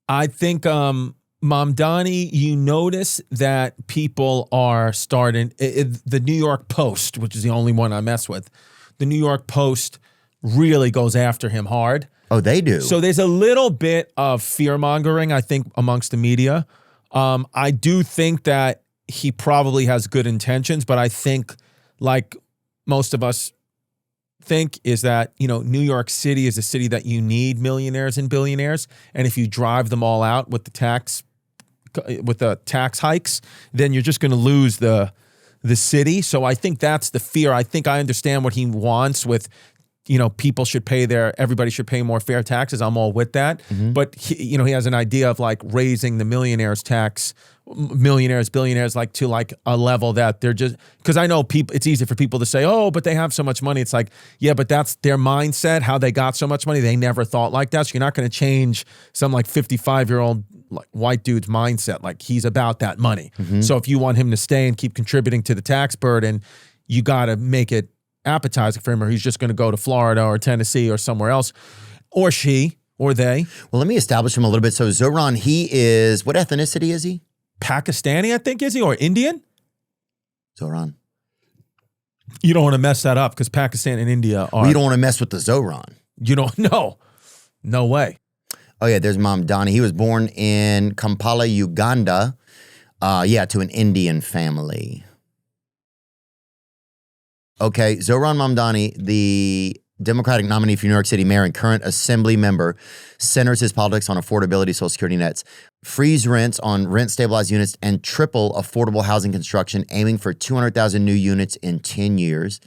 I think Mom Donnie, you notice that people are starting, the New York Post, which is the only one I mess with, the New York Post really goes after him hard. Oh, they do? So there's a little bit of fear-mongering, I think, amongst the media. I do think that he probably has good intentions, but I think, like most of us think, is that, you know, New York City is a city that you need millionaires and billionaires, and if you drive them all out with the tax hikes, then you're just going to lose the city. So I think that's the fear. I think I understand what he wants with, you know, everybody should pay more fair taxes. I'm all with that. Mm-hmm. But he has an idea of like raising the millionaires tax, billionaires, like to like a level that they're just, because I know people, it's easy for people to say, oh, but they have so much money. It's like, yeah, but that's their mindset, how they got so much money. They never thought like that. So you're not going to change some like 55-year-old like white dude's mindset. Like he's about that money. Mm-hmm. So if you want him to stay and keep contributing to the tax burden, you got to make it appetizing for him, or he's just going to go to Florida or Tennessee or somewhere else, or she or they. Well, let me establish him a little bit. So Zoran, he is, what ethnicity is he? Pakistani, I think, is he, or Indian? Zoran. You don't want to mess that up because Pakistan and India are. Well, you don't want to mess with the Zoran. You don't. No way. Oh yeah, there's Mom Donnie. He was born in Kampala, Uganda. To an Indian family. Okay, Zoran Mamdani, the Democratic nominee for New York City mayor and current assembly member, centers his politics on affordability, Social Security nets, freeze rents on rent-stabilized units, and triple affordable housing construction, aiming for 200,000 new units in 10 years,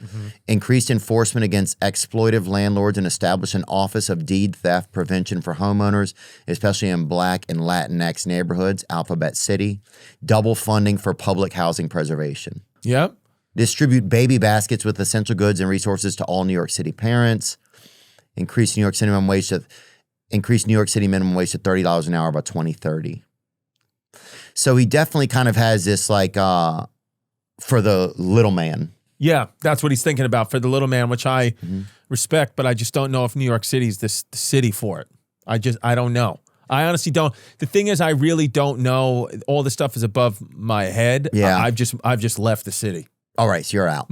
increased enforcement against exploitive landlords, and establish an Office of Deed Theft Prevention for homeowners, especially in Black and Latinx neighborhoods, Alphabet City, double funding for public housing preservation. Yep. Distribute baby baskets with essential goods and resources to all New York City parents. Increase New York City minimum wage to $30 an hour by 2030. So he definitely kind of has this like for the little man. Yeah, that's what he's thinking about for the little man, which I respect, but I just don't know if New York City is the city for it. I don't know. I honestly don't. The thing is, I really don't know. All this stuff is above my head. Yeah. I've just left the city. All right, so you're out.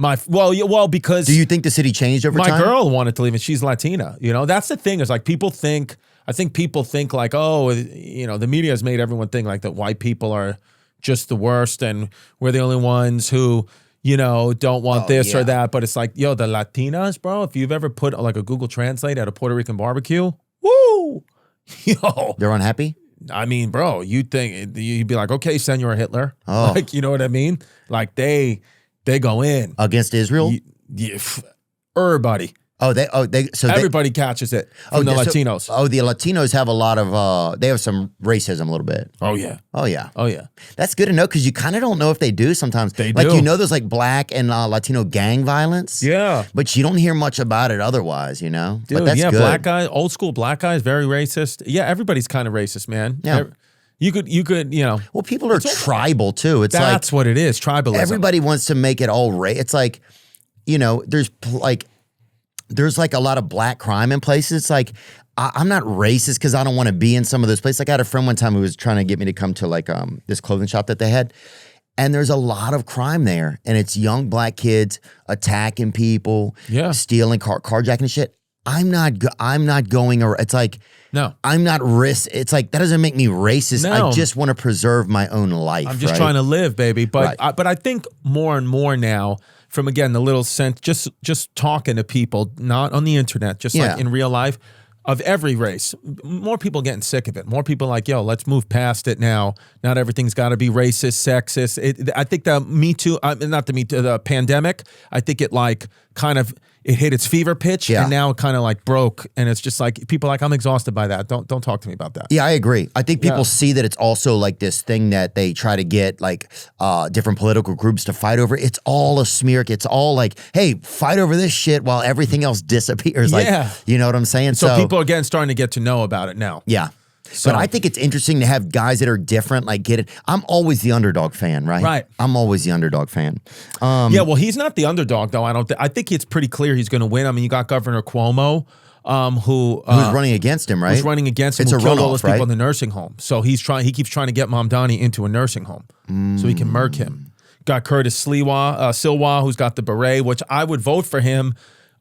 Because do you think the city changed over time? My girl wanted to leave, and she's Latina. You know, that's the thing. Is like I think people think like, oh, you know, the media has made everyone think like that white people are just the worst, and we're the only ones who, don't want this yeah. or that. But it's like, yo, the Latinas, bro, if you've ever put like a Google Translate at a Puerto Rican barbecue, woo, yo. They're unhappy? I mean, bro, you'd be like, okay, Senor Hitler. Oh. Like, you know what I mean? Like they go in. Against Israel? Everybody. So everybody catches it from the Latinos. The Latinos have a lot of, they have some racism a little bit. Oh, yeah. Oh, yeah. Oh, yeah. That's good to know because you kind of don't know if they do sometimes. They like, do. there's like black and Latino gang violence. Yeah. But you don't hear much about it otherwise, Dude, but that's good. black guy, old school black guy is very racist. Yeah, everybody's kind of racist, man. Yeah. You could, Well, people are tribal too. It's that's what it is, tribalism. Everybody wants to make it all It's like, there's like a lot of black crime in places. It's like, I'm not racist because I don't want to be in some of those places. Like I had a friend one time who was trying to get me to come to like this clothing shop that they had. And there's a lot of crime there. And it's young black kids attacking people, stealing, carjacking and shit. I'm not going, or it's like, no, I'm not It's like, that doesn't make me racist. No. I just want to preserve my own life. I'm just trying to live, baby. But Right. but I think more and more now, from again the little sense, just talking to people, not on the internet, just like in real life, of every race. More people getting sick of it. More people like, yo, let's move past it now. Not everything's got to be racist, sexist. I think the Me Too, the pandemic, I think it like kind of, it hit its fever pitch and now it kind of like broke. And it's just like, people are like, I'm exhausted by that. Don't talk to me about that. Yeah, I agree. I think people see that it's also like this thing that they try to get like different political groups to fight over. It's all a smear. It's all like, hey, fight over this shit while everything else disappears. Like, you know what I'm saying? So people are starting to get to know about it now. Yeah. So, but I think it's interesting to have guys that are different, like get it. I'm always the underdog fan, right? Right. I'm always the underdog fan. Well, he's not the underdog though. I think it's pretty clear he's going to win. I mean, you got Governor Cuomo, who's running against him, right? Who's running against him? It's who a killed all runoff, those people right? in the nursing home. So he keeps trying to get Mamdani into a nursing home so he can murk him. Got Curtis Silwa, who's got the beret, which I would vote for him.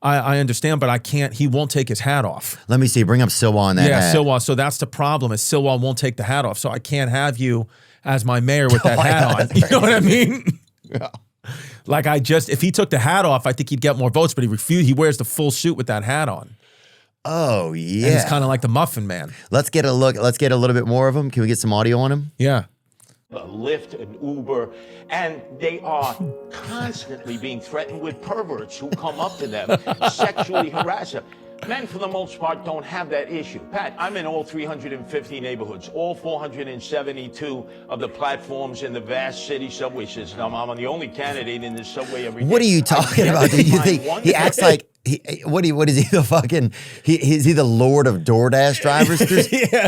I understand, but I can't. He won't take his hat off. Let me see. Bring up Silwa on that hat. Silwa. So that's the problem. Is Silwa won't take the hat off. So I can't have you as my mayor with that hat on. You know what I mean? Yeah. Like if he took the hat off, I think he'd get more votes. But he refused. He wears the full suit with that hat on. Oh yeah. And he's kind of like the Muffin Man. Let's get a look. Let's get a little bit more of him. Can we get some audio on him? Yeah. Lyft and Uber, and they are constantly being threatened with perverts who come up to them, sexually harass them. Men, for the most part, don't have that issue. Pat, I'm in all 350 neighborhoods, all 472 of the platforms in the vast city subway system. I'm the only candidate in this subway every day. What are you talking about? Do you think he acts like what is he the fucking is he the lord of DoorDash drivers?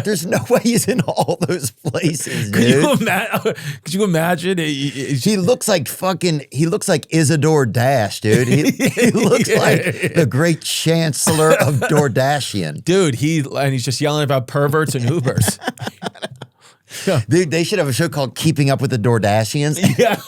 There's no way he's in all those places, dude. Could you imagine? He looks like Isadore Dash, dude. He looks like the great chancellor of DoorDashian. Dude, he's just yelling about perverts and Ubers. Dude, they should have a show called Keeping Up with the DoorDashians. Yeah.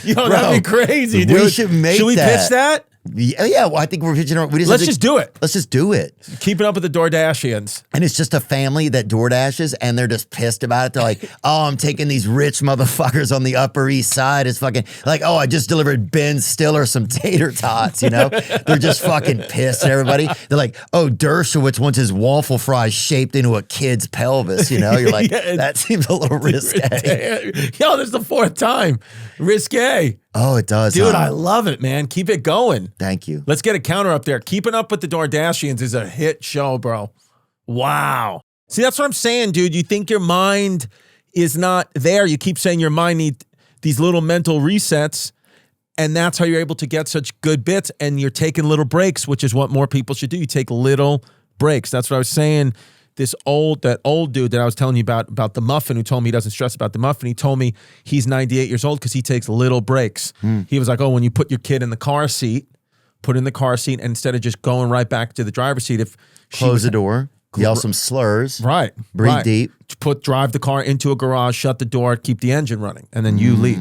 Yo, bro, that'd be crazy, dude. We should make Should we pitch that? Yeah, well, I think we're pitching. Let's just do it. Let's just do it. Keeping up with the DoorDashians. And it's just a family that DoorDashes, and they're just pissed about it. They're like, oh, I'm taking these rich motherfuckers on the Upper East Side. It's fucking like, oh, I just delivered Ben Stiller some tater tots, you know? They're just fucking pissed at everybody. They're like, oh, Dershowitz wants his waffle fries shaped into a kid's pelvis, you know? You're like, that seems a little risque. Yo, this is the fourth time. Risque. Oh, it does, dude. I love it, man. Keep it going. Thank you. Let's get a counter up there. Keeping Up with the DoorDashians is a hit show, bro. Wow. See, that's what I'm saying, dude. You think your mind is not there. You keep saying your mind needs these little mental resets, and that's how you're able to get such good bits, and you're taking little breaks, which is what more people should do. You take little breaks. That's what I was saying. That old dude that I was telling you about the muffin, who told me he doesn't stress about the muffin, he told me he's 98 years old because he takes little breaks. He was like, oh, when you put your kid in the car seat, put in the car seat, and instead of just going right back to the driver's seat, close the door, yell some slurs, right, breathe deep, drive the car into a garage, shut the door, keep the engine running, and then you leave.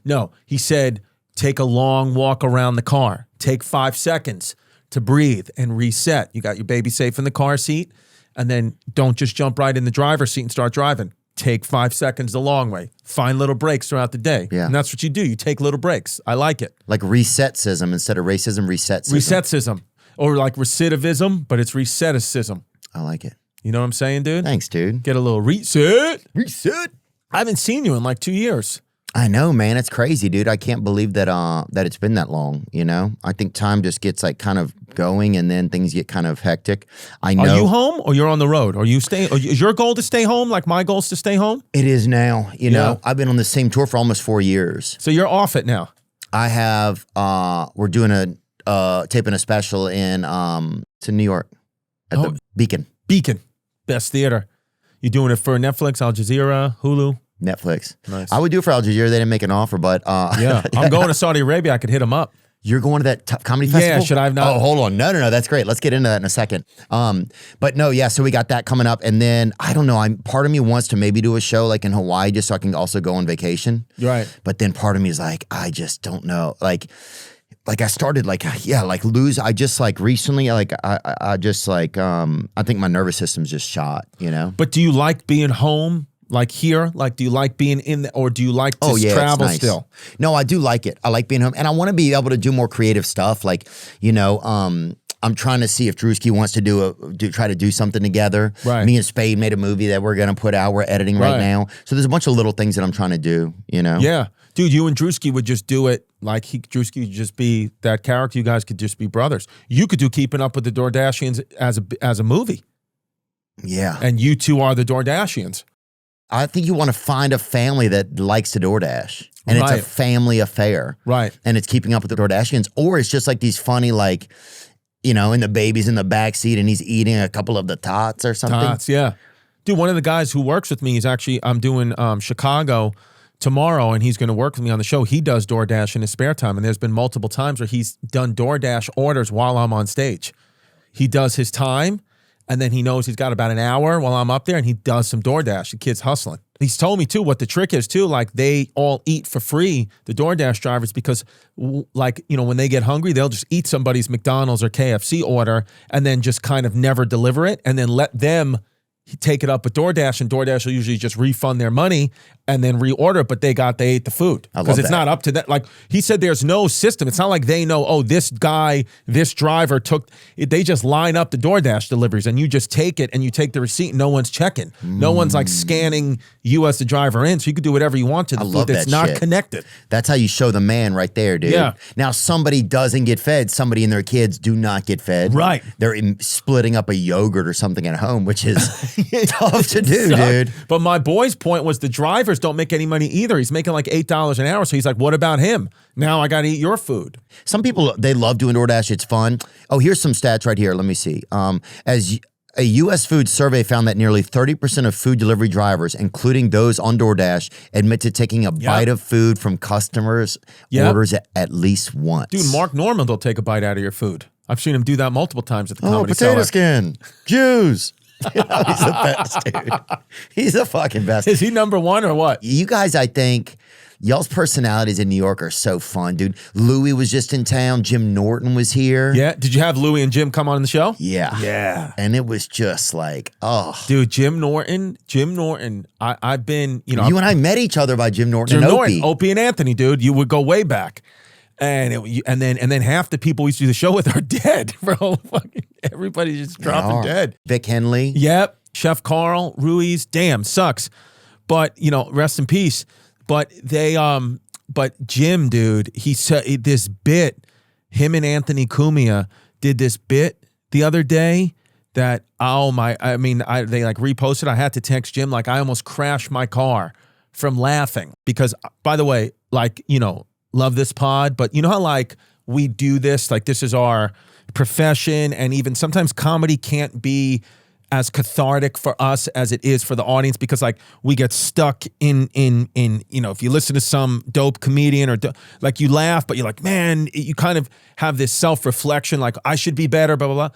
No, he said, take a long walk around the car, take 5 seconds to breathe and reset. You got your baby safe in the car seat. And then don't just jump right in the driver's seat and start driving. take 5 seconds the long way. Find little breaks throughout the day. Yeah. And that's what you do. You take little breaks. I like it. Like resetcism instead of racism, resetcism. Resetcism. Or like recidivism, but it's reseticism. I like it. You know what I'm saying, dude? Thanks, dude. Get a little reset. Reset. I haven't seen you in like 2 years. I know, man. It's crazy, dude. I can't believe that that it's been that long, you know? I think time just gets like kind of going and then things get kind of hectic. I know. Are you home or you're on the road? Are you staying? Is your goal to stay home like my goal is to stay home? It is now. You know, I've been on the same tour for almost 4 years. So you're off it now. I have, we're doing taping a special in to New York at the Beacon. Beacon. Best theater. You doing it for Netflix, Al Jazeera, Hulu? Netflix. Nice. I would do it for Al Jazeera. They didn't make an offer, but yeah. I'm going to Saudi Arabia. I could hit them up. You're going to that comedy festival? Yeah, should I have not? Oh, hold on. No. That's great. Let's get into that in a second. But no, yeah, so we got that coming up. And then, I don't know, part of me wants to maybe do a show like in Hawaii just so I can also go on vacation. Right. But then part of me is like, I just don't know. Like I started lose. I just like recently, like, I just like, I think my nervous system's just shot, you know? But do you like being home? Like here? Like, do you like being in or do you like to travel nice. still? No, I do like it. I like being home. And I want to be able to do more creative stuff. Like, you know, I'm trying to see if Drewski wants to try to do something together. Right. Me and Spade made a movie that we're going to put out. We're editing right now. So there's a bunch of little things that I'm trying to do, you know? Yeah. Dude, you and Drewski would just do it like Drewski would just be that character. You guys could just be brothers. You could do Keeping Up with the Dordashians as a movie. Yeah. And you two are the Dordashians. I think you want to find a family that likes to DoorDash. And it's a family affair. Right. And it's Keeping Up with the Dordashians. Or it's just like these funny, like, you know, and the baby's in the backseat and he's eating a couple of the tots or something. Tots, yeah. Dude, one of the guys who works with me is actually, I'm doing Chicago tomorrow and he's going to work with me on the show. He does DoorDash in his spare time. And there's been multiple times where he's done DoorDash orders while I'm on stage. He does his time. And then he knows he's got about an hour while I'm up there and he does some DoorDash. The kid's hustling. He's told me too what the trick is too. Like they all eat for free, the DoorDash drivers, because like, you know, when they get hungry, they'll just eat somebody's McDonald's or KFC order and then just kind of never deliver it and then let them take it up with DoorDash and DoorDash will usually just refund their money and then reorder it, but they ate the food. Because it's not up to that. Like he said, there's no system. It's not like they know, oh, this guy, this driver took it. They just line up the DoorDash deliveries and you just take it and you take the receipt and no one's checking. No one's like scanning you as the driver in. So you can do whatever you want to the food that's not connected. That's how you show the man right there, dude. Yeah. Now somebody doesn't get fed. Somebody and their kids do not get fed. Right. They're splitting up a yogurt or something at home, which is tough to do, dude. But my boy's point was the drivers don't make any money either. He's making like $8 an hour. So he's like, what about him? Now I got to eat your food. Some people, they love doing DoorDash. It's fun. Oh, here's some stats right here. Let me see. As a U.S. food survey found that nearly 30% of food delivery drivers, including those on DoorDash, admit to taking a bite of food from customers' orders at least once. Dude, Mark Normand will take a bite out of your food. I've seen him do that multiple times at the Comedy potato Cellar. skin, Jews. You know, he's the best, dude. He's the fucking best. Is he number one or what? You guys, I think, y'all's personalities in New York are so fun, dude. Louis was just in town. Jim Norton was here. Yeah. Did you have Louis and Jim come on the show? Yeah. Yeah. And it was just like, oh. Dude, Jim Norton, I've been, you know. You and I met each other by Jim Norton and Opie. Opie and Anthony, dude. You would go way back. And then half the people we used to do the show with are dead, bro. Fucking everybody's just dropping dead. Vic Henley. Yep. Chef Carl, Ruiz. Damn, sucks. But, you know, rest in peace. But but Jim, dude, he said this bit, him and Anthony Cumia did this bit the other day that, they like reposted. I had to text Jim, like I almost crashed my car from laughing. Because, by the way, like, you know, love this pod, but you know how like we do this, like this is our profession, and even sometimes comedy can't be as cathartic for us as it is for the audience because like we get stuck in you know, if you listen to some dope comedian or like you laugh, but you're like, man, you kind of have this self-reflection, like I should be better, blah, blah,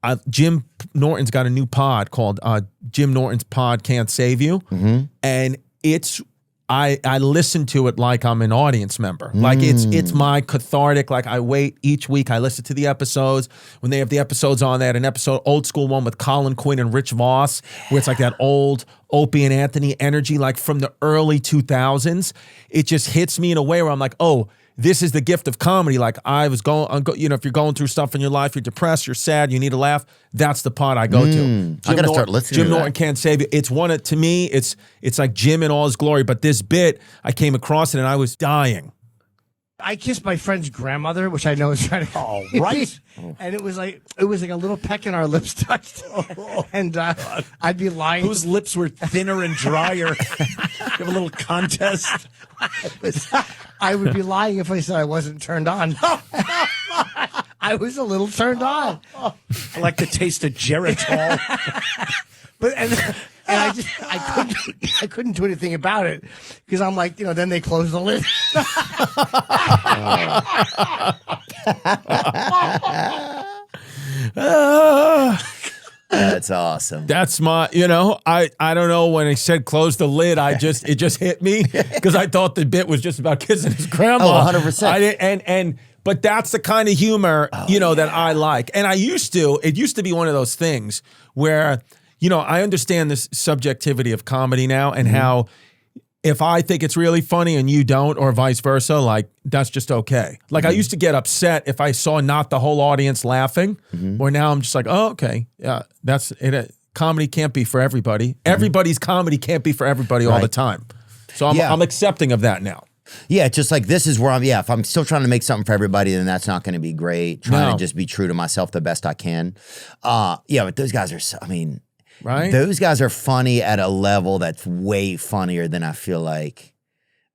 blah. Jim Norton's got a new pod called Jim Norton's Pod Can't Save You. And it's I listen to it like I'm an audience member. Like it's my cathartic. Like I wait each week. I listen to the episodes. When they have the episodes on, they had an episode, old school one with Colin Quinn and Rich Voss, where it's like that old Opie and Anthony energy, like from the early 2000s. It just hits me in a way where I'm like, oh, this is the gift of comedy. Like I was going, you know, if you're going through stuff in your life, you're depressed, you're sad, you need a laugh, that's the pod I go to. I gotta start listening Jim to Norton that. Can't Save You. It's one of, to me, it's like Jim in all his glory. But this bit, I came across it and I was dying. I kissed my friend's grandmother, which I know is trying to. Oh, right. And it was like a little peck and our lips touched, and I'd be lying. Whose lips were thinner and drier? You have a little contest. I would be lying if I said I wasn't turned on. I was a little turned on. I like the taste of Geritol. But I couldn't do anything about it because I'm like, you know, then they close the lid. That's awesome. That's my, you know, I don't know, when he said close the lid, it just hit me because I thought the bit was just about kissing his grandma. Oh, 100%. I didn't, but that's the kind of humor, that I like. And it used to be one of those things where, you know, I understand this subjectivity of comedy now and how if I think it's really funny and you don't, or vice versa, like that's just okay. Like I used to get upset if I saw not the whole audience laughing, or now I'm just like, oh, okay, yeah, that's it. Comedy can't be for everybody. Everybody's comedy can't be for everybody all the time. So I'm accepting of that now. Yeah, just like this is where I'm, if I'm still trying to make something for everybody, then that's not going to be great. Trying to just be true to myself the best I can. But those guys are, Right? Those guys are funny at a level that's way funnier than I feel like.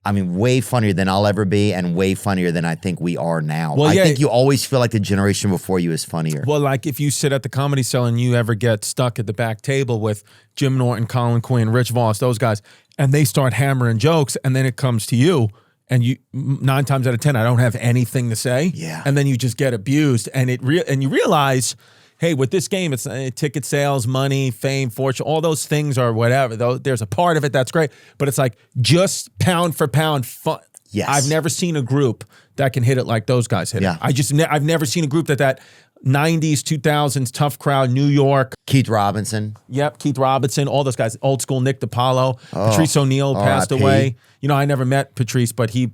I mean, way funnier than I'll ever be and way funnier than I think we are now. Well, I think you always feel like the generation before you is funnier. Well, like if you sit at the Comedy Cell and you ever get stuck at the back table with Jim Norton, Colin Quinn, Rich Voss, those guys, and they start hammering jokes, and then it comes to you, and you 9 times out of 10, I don't have anything to say. Yeah. And then you just get abused, and you realize, hey, with this game, it's ticket sales, money, fame, fortune, all those things are whatever. Though there's a part of it that's great, but it's like just pound for pound fun. Yes. I've never seen a group that can hit it like those guys hit Yeah. it. I've never seen a group that 90s, 2000s, tough crowd, New York. Keith Robinson. Yep, Keith Robinson, all those guys, old school Nick DiPaolo, Patrice O'Neill passed R.I.P. away. You know, I never met Patrice, but he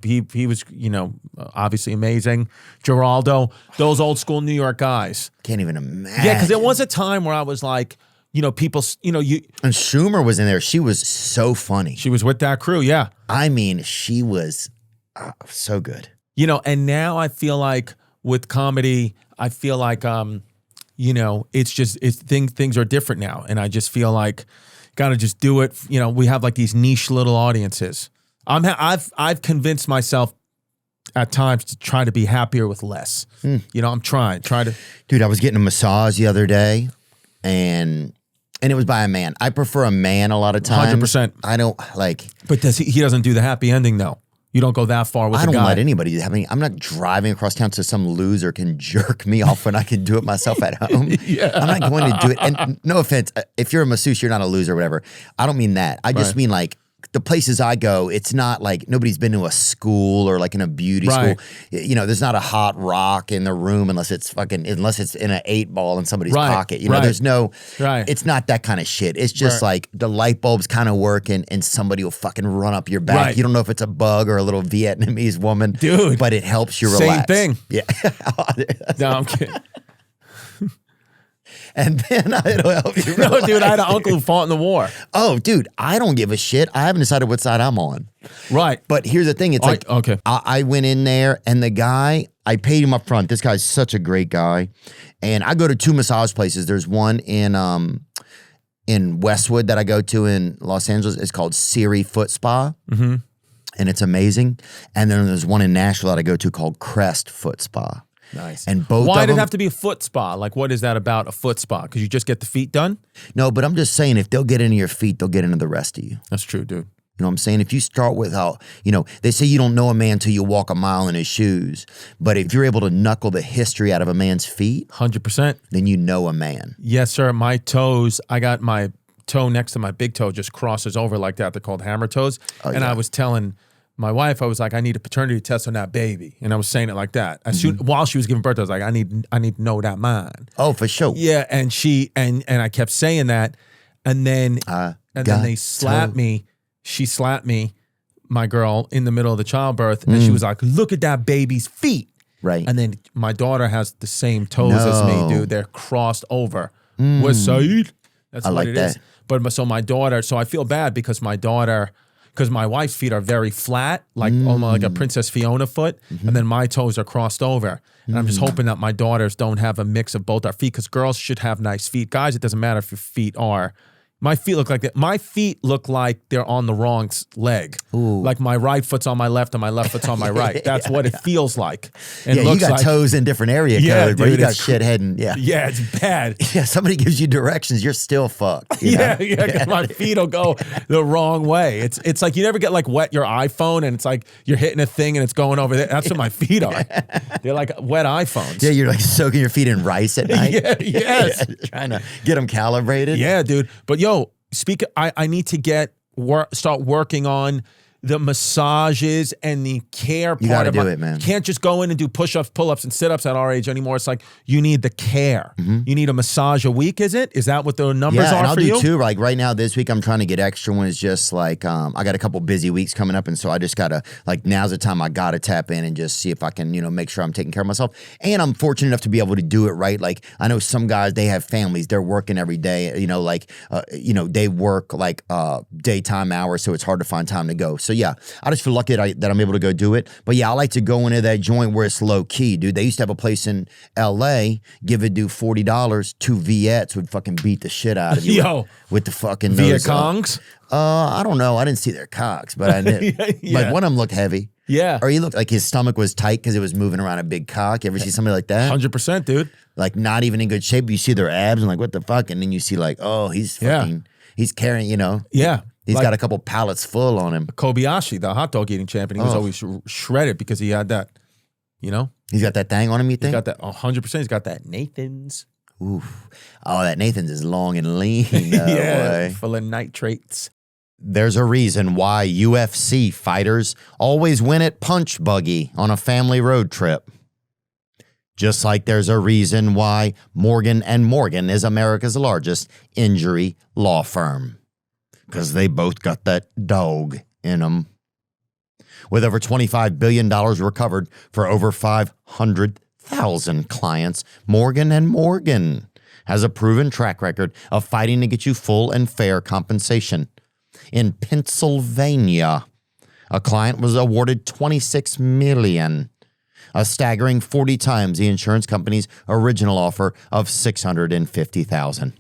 was, you know, obviously amazing. Geraldo, those old school New York guys. Can't even imagine. Yeah, because there was a time where I was like, you know, people, you know, And Schumer was in there. She was so funny. she was with that crew, yeah. I mean, she was so good. You know, and now I feel like with comedy, I feel like, you know, things are different now. And I just feel like, got to just do it. You know, we have like these niche little audiences. I've convinced myself at times to try to be happier with less. You know, I'm trying to. Dude, I was getting a massage the other day, and it was by a man. I prefer a man a lot of times. 100%. I don't like. But he doesn't do the happy ending though. You don't go that far with I a don't guy. let anybody do that. I mean, I'm not driving across town so some loser can jerk me off when I can do it myself at home. I'm not going to do it. And no offense, if you're a masseuse, you're not a loser or whatever. I don't mean that. I just mean like the places I go, it's not like nobody's been to a school or like in a beauty school. You know, there's not a hot rock in the room unless it's in an 8-ball in somebody's pocket. You know, there's no, it's not that kind of shit. It's just like the light bulbs kind of work and somebody will fucking run up your back. You don't know if it's a bug or a little Vietnamese woman. Dude. But it helps you relax. Same thing. Yeah. No, I'm kidding. And then it'll help you relax. No, dude, I had an uncle who fought in the war. Oh, dude, I don't give a shit. I haven't decided what side I'm on. Right. But here's the thing. It's like, okay. I went in there and the guy, I paid him up front. This guy's such a great guy. And I go to 2 massage places. There's one in Westwood that I go to in Los Angeles. It's called Siri Foot Spa. And it's amazing. And then there's one in Nashville that I go to called Crest Foot Spa. Nice. And both Why of did them, it have to be a foot spa? Like, what is that about a foot spa? Because you just get the feet done? No, but I'm just saying, if they'll get into your feet, they'll get into the rest of you. That's true, dude. You know what I'm saying? If you start with how, you know, they say you don't know a man until you walk a mile in his shoes. But if you're able to knuckle the history out of a man's feet, 100%. then you know a man. Yes, sir. My toes, I got my toe next to my big toe just crosses over like that. They're called hammer toes. And I was telling my wife, I was like, I need a paternity test on that baby. And I was saying it like that. As soon while she was giving birth, I was like, I need to know that mine. Oh, for sure. Yeah. And she and I kept saying that. And then then they slapped me. She slapped me, my girl, in the middle of the childbirth. And she was like, look at that baby's feet. Right. And then my daughter has the same toes as me, dude. They're crossed over. What's Saeed? That's I what like it that. is. But so my daughter, so I feel bad because my daughter, because my wife's feet are very flat, like almost like a Princess Fiona foot, and then my toes are crossed over. And I'm just hoping that my daughters don't have a mix of both our feet, because girls should have nice feet. Guys, it doesn't matter if your feet are. My feet look like that. My feet look like they're on the wrong leg. Ooh. Like my right foot's on my left and my left foot's on my right. That's what it feels like. And Yeah, looks you got like, toes in different area code, bro. dude, You got it's shit head and yeah. Yeah, it's bad. Yeah, somebody gives you directions, you're still fucked. You know? Yeah, 'cause my feet will go the wrong way. It's like you never get like wet your iPhone and it's like you're hitting a thing and it's going over there. That's what my feet are. They're like wet iPhones. Yeah, you're like soaking your feet in rice at night. Yes. Trying to get them calibrated. Yeah, dude. But yo, I need to start working on the massages and the care part. You gotta of do it, man. Can't just go in and do push-ups, pull-ups, and sit-ups at our age anymore. It's like you need the care. You need a massage a week, is it? Is that what the numbers Yeah, are and I'll for do you? too. Like right now, this week, I'm trying to get extra ones. Just like I got a couple busy weeks coming up, and so I just gotta like now's the time I gotta tap in and just see if I can make sure I'm taking care of myself. And I'm fortunate enough to be able to do it right. Like I know some guys, they have families, they're working every day. They work like daytime hours, so it's hard to find time to go. So yeah, I just feel lucky that I'm able to go do it. But yeah, I like to go into that joint where it's low key, dude. They used to have a place in LA, give a dude $40, 2 Viettes would fucking beat the shit out of you. Yo. With the fucking Viet Congs? I don't know. I didn't see their cocks, but I knew. Yeah. Like one of them looked heavy. Yeah. Or he looked like his stomach was tight because it was moving around a big cock. You ever see somebody like that? 100%, dude. Like not even in good shape. You see their abs and like, what the fuck? And then you see like, oh, he's fucking, he's carrying, Yeah. He's Like got a couple pallets full on him. Kobayashi, the hot dog eating champion, he was always shredded because he had that, He's got that thing on him, you He's think? got that 100%. He's got that Nathan's. Oof. Oh, that Nathan's is long and lean. Boy. Full of nitrates. There's a reason why UFC fighters always win at Punch Buggy on a family road trip. Just like there's a reason why Morgan & Morgan is America's largest injury law firm. Because they both got that dog in them. With over $25 billion recovered for over 500,000 clients, Morgan & Morgan has a proven track record of fighting to get you full and fair compensation. In Pennsylvania, a client was awarded $26 million, a staggering 40 times the insurance company's original offer of $650,000.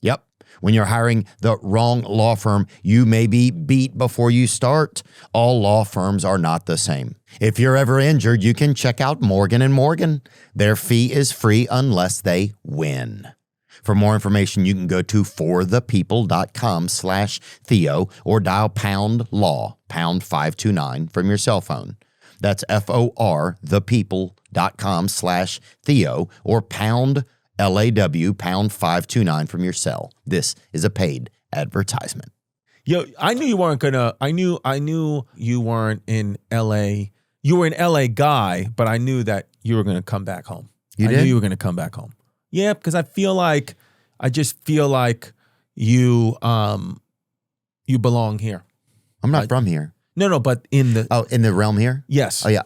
Yep. When you're hiring the wrong law firm, you may be beat before you start. All law firms are not the same. If you're ever injured, you can check out Morgan & Morgan. Their fee is free unless they win. For more information, you can go to forthepeople.com/Theo or dial #law, #529 from your cell phone. That's forthepeople.com/Theo or #LAW, #529 from your cell. This is a paid advertisement. Yo, I knew you weren't gonna. I knew you weren't in LA. You were an LA guy, but I knew that you were gonna come back home. You I did? knew you were gonna come back home. Yeah, because I just feel like you belong here. I'm not from here. No, but in the realm here? yes, Oh, yeah.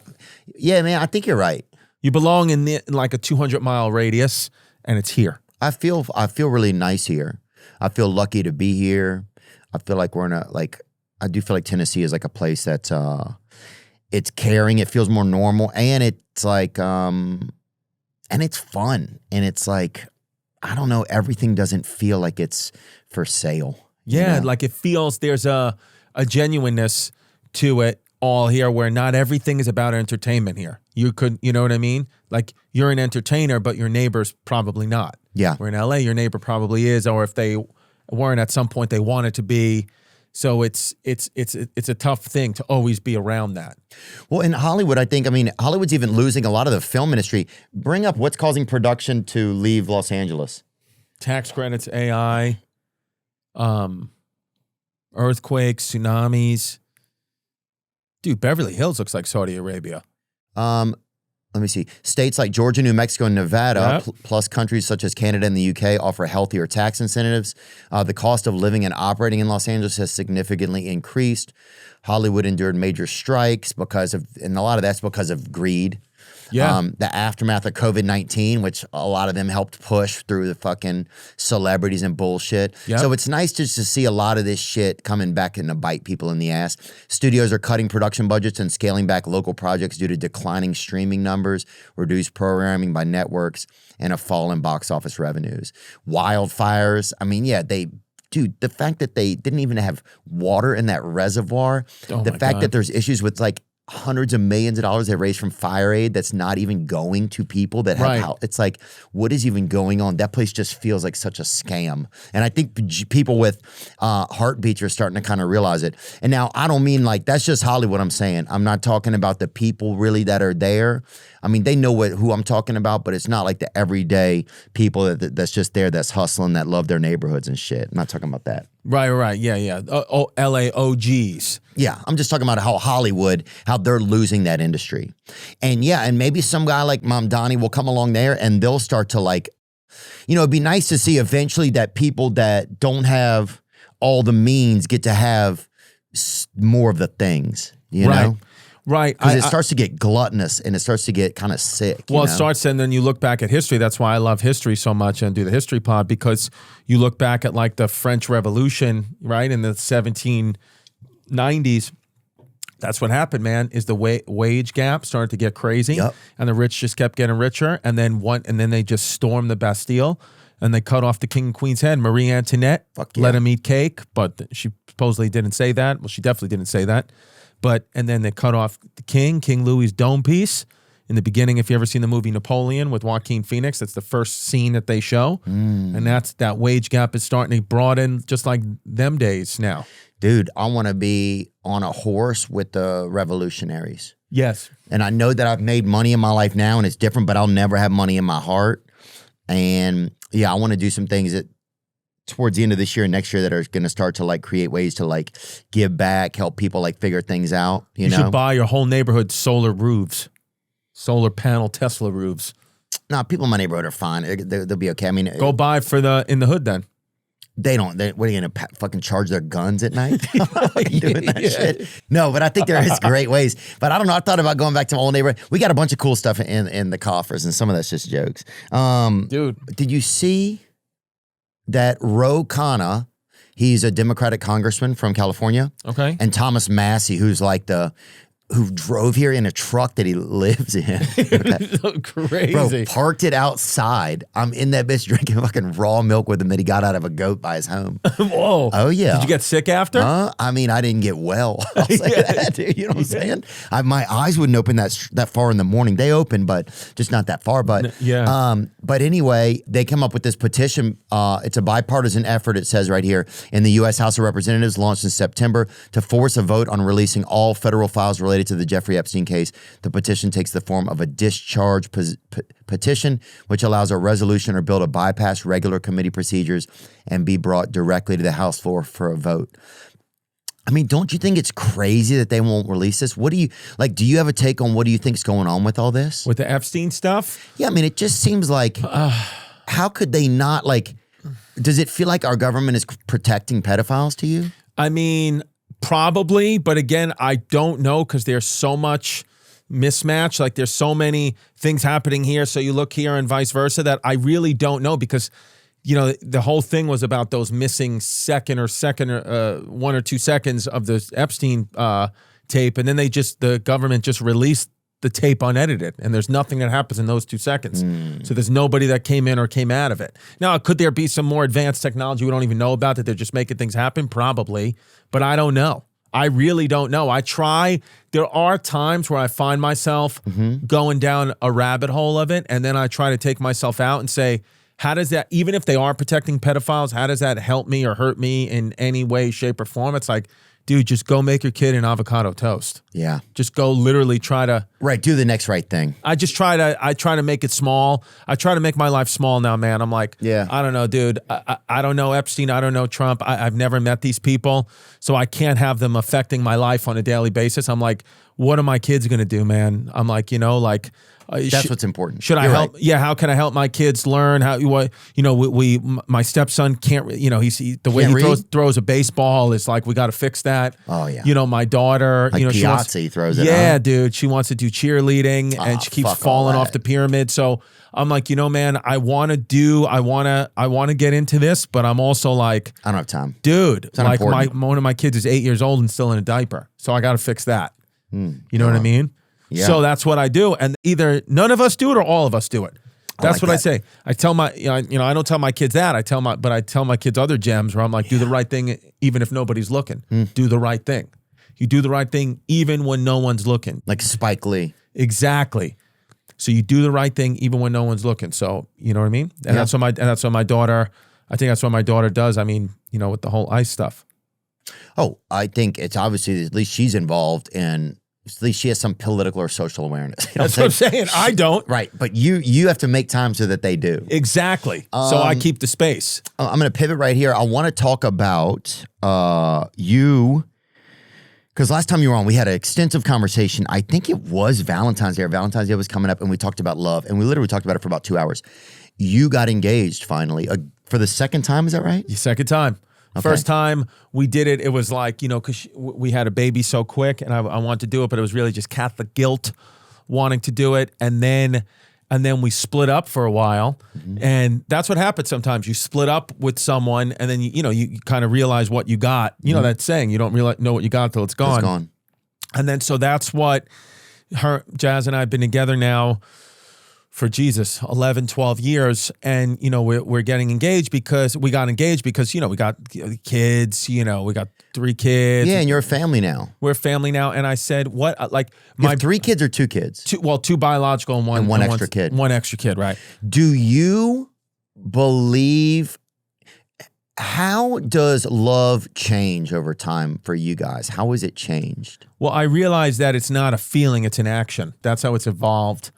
Yeah, man, I think you're right. you belong in like a 200-mile radius, and it's here. I feel really nice here. I feel lucky to be here. I feel like we're in I do feel like Tennessee is like a place that's it's caring. It feels more normal, and it's like and it's fun, and it's like I don't know. Everything doesn't feel like it's for sale. Yeah, like it feels there's a genuineness to it all here, where not everything is about entertainment here. You know what I mean? Like you're an entertainer, but your neighbor's probably not. Yeah. Where in LA, your neighbor probably is, or if they weren't at some point, they want it to be. So it's a tough thing to always be around that. Well, in Hollywood, Hollywood's even losing a lot of the film industry. Bring up what's causing production to leave Los Angeles. Tax credits, AI. earthquakes, tsunamis. Dude, Beverly Hills looks like Saudi Arabia. Let me see. States like Georgia, New Mexico, and Nevada, Yep. plus countries such as Canada and the UK, offer healthier tax incentives. The cost of living and operating in Los Angeles has significantly increased. Hollywood endured major strikes and a lot of that's because of greed. Yeah. The aftermath of COVID-19, which a lot of them helped push through the fucking celebrities and bullshit. Yep. So it's nice just to see a lot of this shit coming back and to bite people in the ass. Studios are cutting production budgets and scaling back local projects due to declining streaming numbers, reduced programming by networks, and a fall in box office revenues. Wildfires. I mean, yeah, dude, the fact that they didn't even have water in that reservoir, Oh the my fact God. that there's issues with like hundreds of millions of dollars they raised from fire aid that's not even going to people that have Right. it's like, what is even going on? That place just feels like such a scam. And I think people with heartbeats are starting to kind of realize it. And now I don't mean like, that's just Hollywood I'm saying. I'm not talking about the people really that are there. I mean, they know who I'm talking about, but it's not like the everyday people that's just there, that's hustling, that love their neighborhoods and shit. I'm not talking about that. Right. Yeah. LA OGs. Yeah, I'm just talking about how Hollywood, how they're losing that industry. And yeah, and maybe some guy like Mamdani will come along there and they'll start to like, it'd be nice to see eventually that people that don't have all the means get to have more of the things, you know? Right. Because it starts to get gluttonous and it starts to get kind of sick. Well, you it know? starts, and then you look back at history. That's why I love history so much and do the history pod, because you look back at like the French Revolution, right, in the 1790s. That's what happened, man, is the wage gap started to get crazy. Yep. And the rich just kept getting richer. And then they just stormed the Bastille and they cut off the king and queen's head. Marie Antoinette let him eat cake, but she supposedly didn't say that. Well, she definitely didn't say that. And then they cut off the King Louis's dome piece. In the beginning, if you ever seen the movie Napoleon with Joaquin Phoenix, that's the first scene that they show. And that wage gap is starting to broaden just like them days now. Dude, I want to be on a horse with the revolutionaries. Yes. And I know that I've made money in my life now and it's different, but I'll never have money in my heart. And yeah, I want to do some things that towards the end of this year and next year that are going to start to like create ways to like give back, help people like figure things out. You know? Should buy your whole neighborhood solar roofs, solar panel Tesla roofs. No, people in my neighborhood are fine. They'll be okay. I mean, Go buy in the hood then. what are you going to fucking charge their guns at night? Doing that shit? No, but I think there is great ways. But I don't know. I thought about going back to my old neighborhood. We got a bunch of cool stuff in the coffers, and some of that's just jokes. Dude. Did you see that Ro Khanna, he's a Democratic congressman from California. Okay. And Thomas Massey, who drove here in a truck that he lives in. So crazy. Bro, parked it outside. I'm in that bitch drinking fucking raw milk with him that he got out of a goat by his home. Whoa. Oh, yeah. Did you get sick after? I mean, I didn't get well. I'll say that, dude. You know what I'm saying? My eyes wouldn't open that far in the morning. They open, but just not that far. But but anyway, they come up with this petition. It's a bipartisan effort, it says right here, in the U.S. House of Representatives, launched in September to force a vote on releasing all federal files related to the Jeffrey Epstein case. The petition takes the form of a discharge petition, which allows a resolution or bill to bypass regular committee procedures and be brought directly to the House floor for a vote. I mean, don't you think it's crazy that they won't release this? What do you you have a take on what do you think's going on with all this? With the Epstein stuff? Yeah, I mean, it just seems like how could they not does it feel like our government is protecting pedophiles to you? I mean, probably, but again, I don't know because there's so much mismatch. Like there's so many things happening here, so you look here and vice versa, that I really don't know because, the whole thing was about those missing 1 or 2 seconds of the Epstein tape, and then the government just released the tape unedited, and there's nothing that happens in those 2 seconds. So there's nobody that came in or came out of it. Now, could there be some more advanced technology we don't even know about that they're just making things happen? Probably, but I don't know. I really don't know. There are times where I find myself going down a rabbit hole of it, and then I try to take myself out and say, how does that, even if they are protecting pedophiles, how does that help me or hurt me in any way, shape, or form? It's like, dude, just go make your kid an avocado toast. Yeah. Just go literally try to. Right. Do the next right thing. I try to make it small. I try to make my life small now, man. I'm like, Yeah. I don't know, dude. I don't know Epstein. I don't know Trump. I've never met these people. So I can't have them affecting my life on a daily basis. I'm like, what are my kids going to do, man? I'm like, That's what's important. Should I help? Right. Yeah. How can I help my kids learn how? My stepson can't. The way he throws a baseball is like we got to fix that. Oh yeah. My daughter. Like she throws it. Yeah, dude. She wants to do cheerleading and she keeps falling off the pyramid. So I'm like, man, I want to get into this, but I'm also like, I don't have time, dude. Like one of my kids is 8 years old and still in a diaper, so I got to fix that. You know what I mean? Yeah. So that's what I do, and either none of us do it or all of us do it. That's I say. I tell my, I don't tell my kids that. I tell my kids other gems where I'm like, do the right thing even if nobody's looking. Do the right thing. You do the right thing even when no one's looking. Like Spike Lee. Exactly. So you do the right thing even when no one's looking. So you know what I mean? And that's what my daughter. I think that's what my daughter does. I mean, with the whole ICE stuff. Oh, I think it's obviously at least she's involved in. At least she has some political or social awareness. That's what I'm saying. I don't. Right. But you have to make time so that they do. Exactly. So I keep the space. I'm going to pivot right here. I want to talk about you. Because last time you were on, we had an extensive conversation. I think it was Valentine's Day. Valentine's Day was coming up and we talked about love. And we literally talked about it for about 2 hours. You got engaged finally for the second time. Is that right? The second time. Okay. First time we did it, it was like, because we had a baby so quick and I wanted to do it, but it was really just Catholic guilt wanting to do it. And then we split up for a while. And that's what happens sometimes. You split up with someone and then, you kind of realize what you got. You know that saying, you don't really know what you got till it's gone. It's gone. And then so that's what Jazz and I have been together now for 11, 12 years. And, we're getting engaged because we got kids, we got 3 kids. Yeah, and you're a family now. We're a family now. And I said, what, you have 3 kids or 2 kids? 2 biological and one extra kid. One extra kid, right. Do you believe, how does love change over time for you guys? How has it changed? Well, I realized that it's not a feeling, it's an action. That's how it's evolved.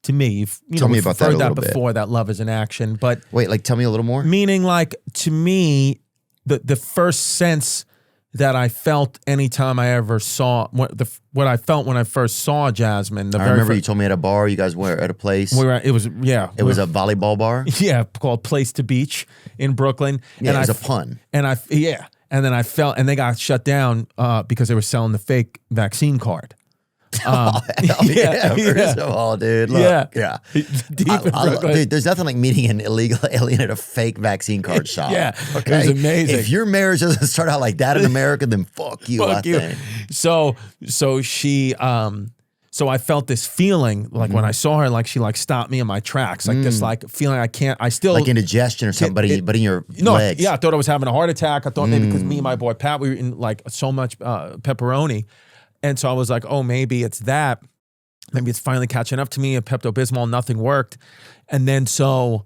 To me, tell me about that a little bit. Before that love is an action, but wait, tell me a little more. Meaning, to me, the first sense that I felt anytime I ever saw what I felt when I first saw Jasmine. I remember you told me at a bar. You guys were at a place. It was a volleyball bar. Yeah, called Place to Beach in Brooklyn. Yeah, and it was a pun. And then I felt, and they got shut down because they were selling the fake vaccine card. First of all, dude. Look, yeah. Deep in Brooklyn. Dude, there's nothing like meeting an illegal alien at a fake vaccine card shop. Yeah, okay? It was amazing. If your marriage doesn't start out like that in America, then fuck you. I think. So I felt this feeling when I saw her, she stopped me in my tracks, this feeling I still like indigestion or something, but in your legs. Yeah, I thought I was having a heart attack. I thought maybe because me and my boy Pat, we were eating so much pepperoni. And so I was like, oh, maybe it's that. Maybe it's finally catching up to me. A Pepto-Bismol, nothing worked. And then so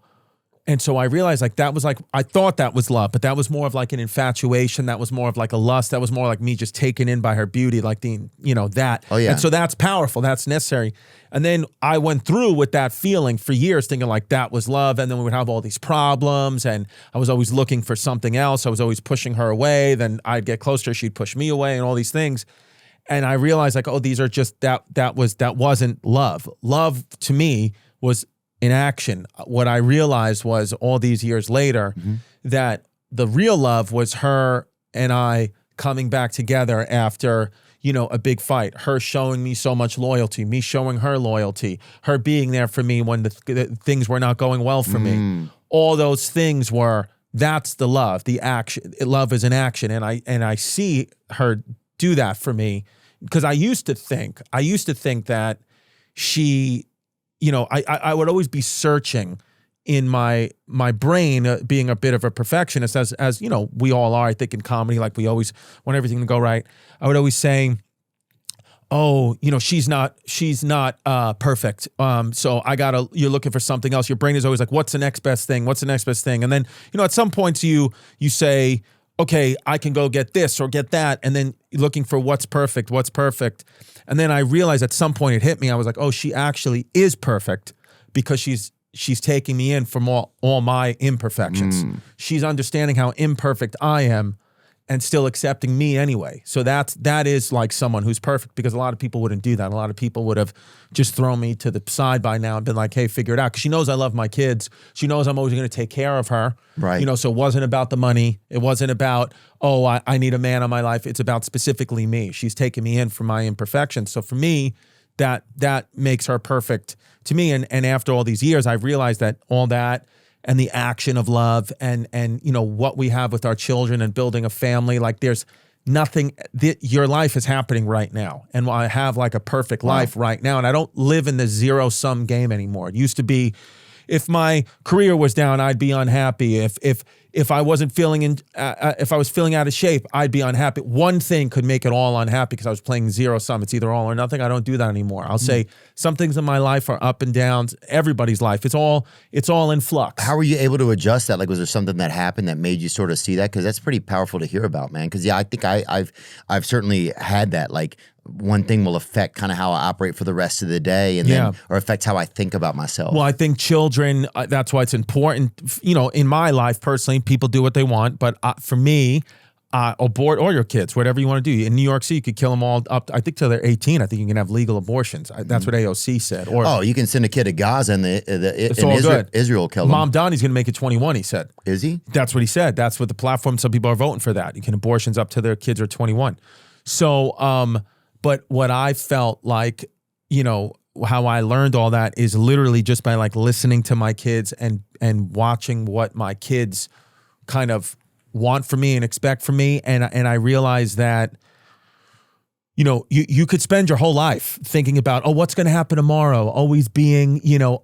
I realized that was I thought that was love, but that was more of an infatuation. That was more of a lust. That was more like me just taken in by her beauty, that. Oh, yeah. And so that's powerful. That's necessary. And then I went through with that feeling for years thinking that was love. And then we would have all these problems and I was always looking for something else. I was always pushing her away. Then I'd get closer. She'd push me away and all these things. And I realized these are just that wasn't love. Love to me was in action. What I realized was all these years later that the real love was her and I coming back together after, a big fight, her showing me so much loyalty, me showing her loyalty, her being there for me when the things were not going well for me. All those things that's the love, the action. Love is an action. And I see her do that for me because I used to think that she, I would always be searching in my brain, being a bit of a perfectionist as we all are, I think in comedy, we always want everything to go right. I would always say, oh, she's not perfect. So you're looking for something else. Your brain is always what's the next best thing? What's the next best thing? And then, at some points you say, okay, I can go get this or get that, and then looking for what's perfect. And then I realized at some point it hit me. I was like, oh, she actually is perfect because she's taking me in from all my imperfections. She's understanding how imperfect I am and still accepting me anyway. So that is like someone who's perfect, because a lot of people wouldn't do that. A lot of people would have just thrown me to the side by now and been like, hey, figure it out. Because she knows I love my kids. She knows I'm always going to take care of her. Right. You know, so it wasn't about the money. It wasn't about, oh, I need a man in my life. It's about specifically me. She's taking me in for my imperfections. So for me, that makes her perfect to me. And after all these years, I've realized that all that and the action of love and you know what we have with our children and building a family, like there's nothing, your life is happening right now. And I have like a perfect life right now. And I don't live in the zero-sum game anymore. It used to be, if my career was down, I'd be unhappy. If I wasn't feeling if I was feeling out of shape, I'd be unhappy. One thing could make it all unhappy because I was playing zero sum. It's either all or nothing. I don't do that anymore. I'll say some things in my life are up and downs. Everybody's life, it's all in flux. How were you able to adjust that? Like, was there something that happened that made you sort of see that? Because that's pretty powerful to hear about, man. Because yeah, I think I've certainly had that. Like, one thing will affect kind of how I operate for the rest of the day, and then or affects how I think about myself. Well, I think children, that's why it's important. You know, in my life personally, people do what they want, but for me, abort all your kids, whatever you want to do. In New York City, you could kill them all up, I think, till they're 18. I think you can have legal abortions. That's what AOC said. Or you can send a kid to Gaza and Israel kill them. Mom Donnie's going to make it 21, he said. Is he? That's what he said. That's what the platform, some people are voting for that. You can abortions up to their kids are 21. So, but what I felt like, you know, how I learned all that is literally just by like listening to my kids and watching what my kids kind of want from me and expect from me. And I realized that, you know, you could spend your whole life thinking about, oh, what's going to happen tomorrow? Always being, you know,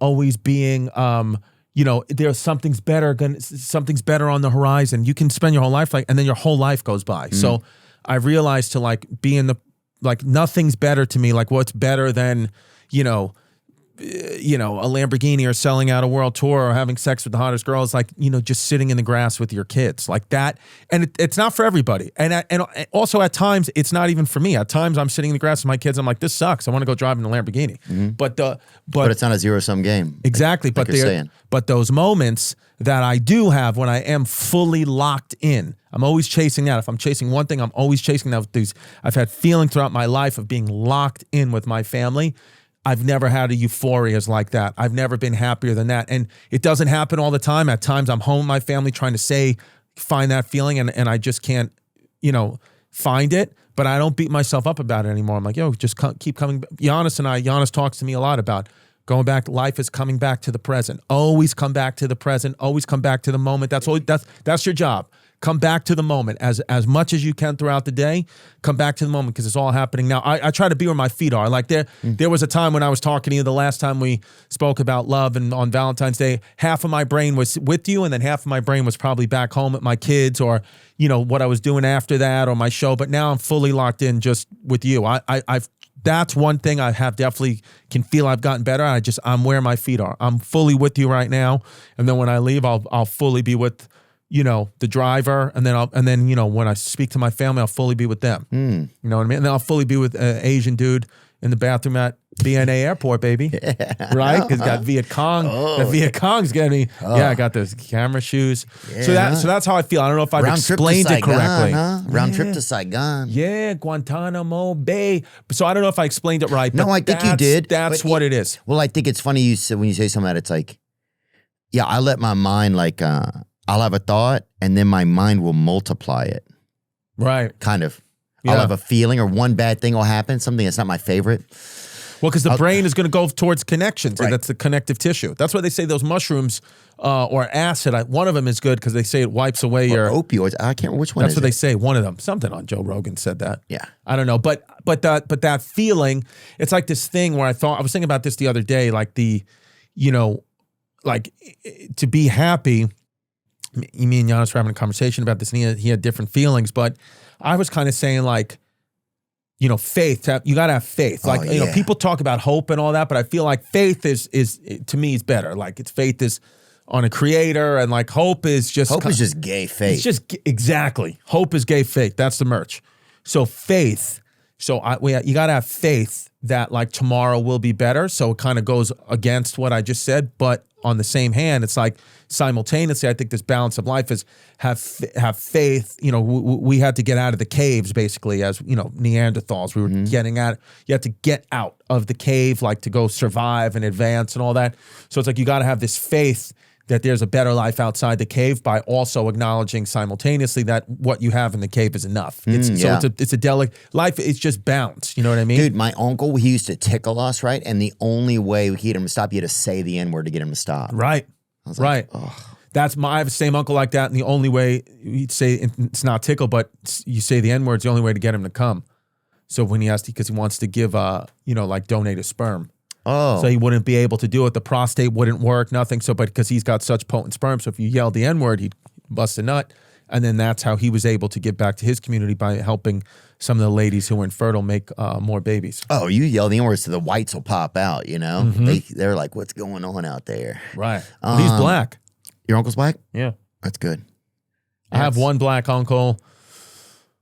there's something's better on the horizon. You can spend your whole life like, and then your whole life goes by. So I realized to like be in the, like nothing's better to me. Like what's better than, you know, a Lamborghini or selling out a world tour or having sex with the hottest girls, like, you know, just sitting in the grass with your kids like that. And it's not for everybody. And also at times it's not even for me. At times I'm sitting in the grass with my kids. I'm like, this sucks. I want to go drive in a Lamborghini. But it's not a zero-sum game. Exactly. But those moments that I do have when I am fully locked in, I'm always chasing that. If I'm chasing one thing, I'm always chasing that with these. I've had feeling throughout my life of being locked in with my family. I've never had a euphorias like that. I've never been happier than that. And it doesn't happen all the time. At times I'm home with my family trying to find that feeling and I just can't, find it. But I don't beat myself up about it anymore. I'm like, just keep coming. Yannis talks to me a lot about going back. Life is coming back to the present. Always come back to the present. Always come back to the moment. That's your job. Come back to the moment as much as you can throughout the day. Come back to the moment because it's all happening now. I try to be where my feet are. Like there was a time when I was talking to you the last time we spoke about love and on Valentine's Day, half of my brain was with you and then half of my brain was probably back home at my kids or, what I was doing after that or my show. But now I'm fully locked in just with you. That's one thing I have definitely can feel I've gotten better. I'm where my feet are. I'm fully with you right now. And then when I leave, I'll fully be with the driver, and then when I speak to my family, I'll fully be with them. You know what I mean? And then I'll fully be with an Asian dude in the bathroom at BNA Airport, baby. Yeah. Right? Because got Viet Cong. The Viet Cong's getting me. I got those camera shoes. Yeah. So that's how I feel. I don't know if I've explained it correctly. Round trip to Saigon. Yeah, Guantanamo Bay. So I don't know if I explained it right. No, I think you did. That's what it is. Well, I think it's funny when you say something that it's like, I let my mind like. I'll have a thought and then my mind will multiply it. Right. Kind of. Yeah. I'll have a feeling or one bad thing will happen, something that's not my favorite. Well, because the brain is going to go towards connections. Right. And that's the connective tissue. That's why they say those mushrooms or acid, one of them is good because they say it wipes away your opioids. I can't remember which one. That's what they say. One of them. Something on Joe Rogan said that. Yeah. I don't know. But that feeling, it's like this thing where I was thinking about this the other day, like to be happy. Me and Yannis were having a conversation about this, and he had different feelings, but I was kind of saying like, faith. You got to have faith. Like, people talk about hope and all that, but I feel like faith is to me is better. Like faith is on a creator, and like hope is just gay faith. It's just exactly. Hope is gay faith. That's the merch. So faith. So you got to have faith that like tomorrow will be better. So it kind of goes against what I just said, but on the same hand, it's like simultaneously, I think this balance of life is have faith. You know, we had to get out of the caves basically as, you know, Neanderthals. We were getting out. You have to get out of the cave, like to go survive and advance and all that. So it's like you got to have this faith that there's a better life outside the cave by also acknowledging simultaneously that what you have in the cave is enough. It's a delicate life. It's just balance. You know what I mean? Dude, my uncle, he used to tickle us, right? And the only way we could get him to stop, you had to say the N-word to get him to stop. Right. I was right. Like, oh. I have the same uncle like that. And the only way he'd say, it's not tickle, but you say the N-word, it's the only way to get him to come. So when he asked, because he wants to give, like donate his sperm. Oh. So he wouldn't be able to do it. The prostate wouldn't work, nothing. So, but because he's got such potent sperm, so if you yell the N-word, he'd bust a nut. And then that's how he was able to give back to his community by helping some of the ladies who were infertile make more babies. Oh, you yell the N-words so the whites will pop out, you know? They're like, what's going on out there? Right. He's black. Your uncle's black? Yeah. That's good. I have one black uncle.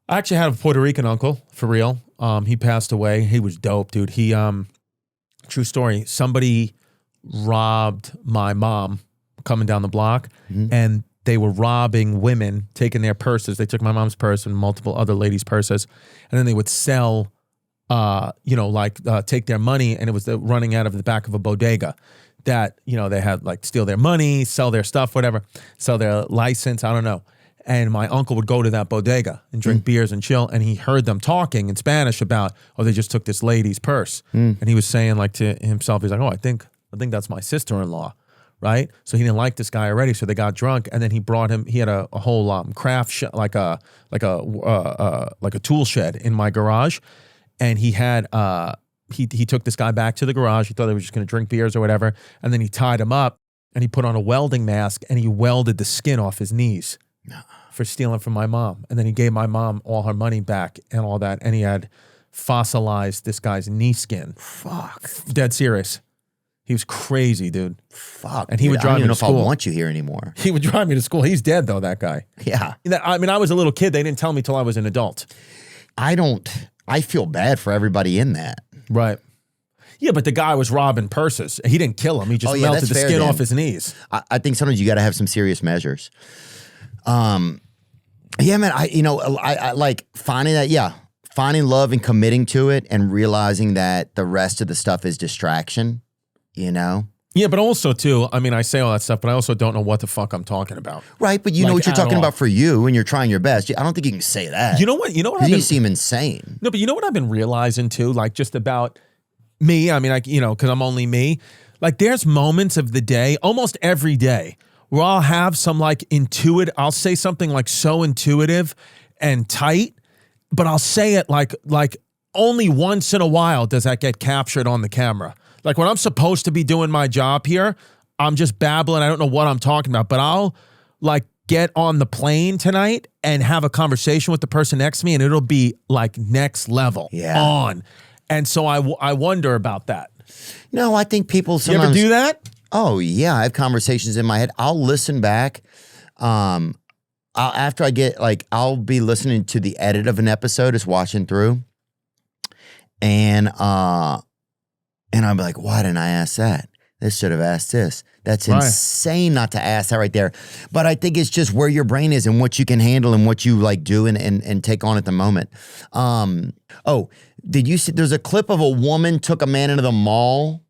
I actually had a Puerto Rican uncle, for real. He passed away. He was dope, dude. He... True story. Somebody robbed my mom coming down the block, and they were robbing women, taking their purses. They took my mom's purse and multiple other ladies' purses, and then they would sell, take their money, and it was running out of the back of a bodega that, you know, they had like steal their money, sell their stuff, whatever, sell their license, I don't know. And my uncle would go to that bodega and drink beers and chill. And he heard them talking in Spanish about, they just took this lady's purse. And he was saying like to himself, he's like, I think that's my sister-in-law, right? So he didn't like this guy already. So they got drunk, and then he brought him. He had a whole craft like a tool shed in my garage, and he had he took this guy back to the garage. He thought they were just going to drink beers or whatever, and then he tied him up and he put on a welding mask and he welded the skin off his knees. For stealing from my mom. And then he gave my mom all her money back and all that. And he had fossilized this guy's knee skin. Fuck. Dead serious. He was crazy, dude. Fuck. And he would drive me to school. I don't know if I want you here anymore. He would drive me to school. He's dead, though, that guy. Yeah. I mean, I was a little kid. They didn't tell me till I was an adult. I feel bad for everybody in that. Right. Yeah, but the guy was robbing purses. He didn't kill him. He just melted the skin off his knees. I think sometimes you got to have some serious measures. Yeah, man, I like finding that, finding love and committing to it and realizing that the rest of the stuff is distraction, you know? Yeah, but also too, I mean, I say all that stuff, but I also don't know what the fuck I'm talking about. Right, but you know what you're talking about for you and you're trying your best. I don't think you can say that. You know what? You seem insane. No, but you know what I've been realizing too, like just about me, I mean, like, you know, because I'm only me, like there's moments of the day, almost every day, where I'll have some like I'll say something like so intuitive and tight, but I'll say it like only once in a while does that get captured on the camera. Like when I'm supposed to be doing my job here, I'm just babbling. I don't know what I'm talking about, but I'll like get on the plane tonight and have a conversation with the person next to me, and it'll be like next level on. And so I wonder about that. No, I think people sometimes... You ever do that? Oh, yeah. I have conversations in my head. I'll listen back. After I get, I'll be listening to the edit of an episode, just watching through. And I'll be like, why didn't I ask that? This should have asked this. That's insane not to ask that right there. But I think it's just where your brain is and what you can handle and what you do and take on at the moment. Did you see, there's a clip of a woman took a man into the mall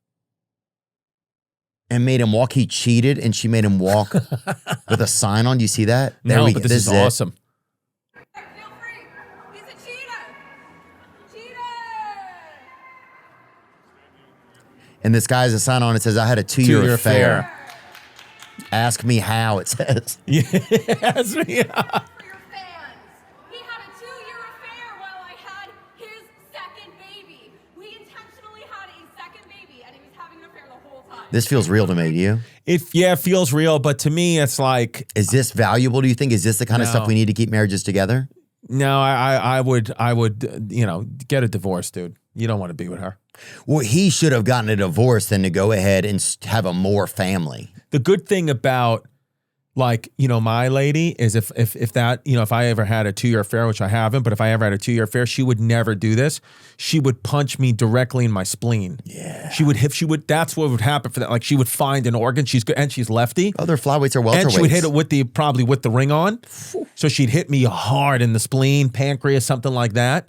and made him walk. He cheated, and she made him walk with a sign on. Do you see that? No, but this is awesome. Feel free. He's a cheater. Cheater. And this guy has a sign on. It says, I had a two-year affair. Ask me how, it says. Yes. For your fans. He had a 2-year affair while I had his second baby. We intentionally had a second baby, and he was having an affair the whole time. This feels real to me. Do you? It feels real, but to me, it's like... Is this valuable, do you think? Is this the kind of stuff we need to keep marriages together? No, I would, get a divorce, dude. You don't want to be with her. Well, he should have gotten a divorce than to go ahead and have a more family. the good thing about like, you know, my lady is if that, you know, if I ever had a 2-year affair, which I haven't, but if I ever had a 2-year affair, she would never do this. She would punch me directly in my spleen. Yeah. She would, that's what would happen for that. Like she would find an organ. She's good. And she's lefty. Oh, their flyweights are welterweights. And she would hit it probably with the ring on. So she'd hit me hard in the spleen, pancreas, something like that.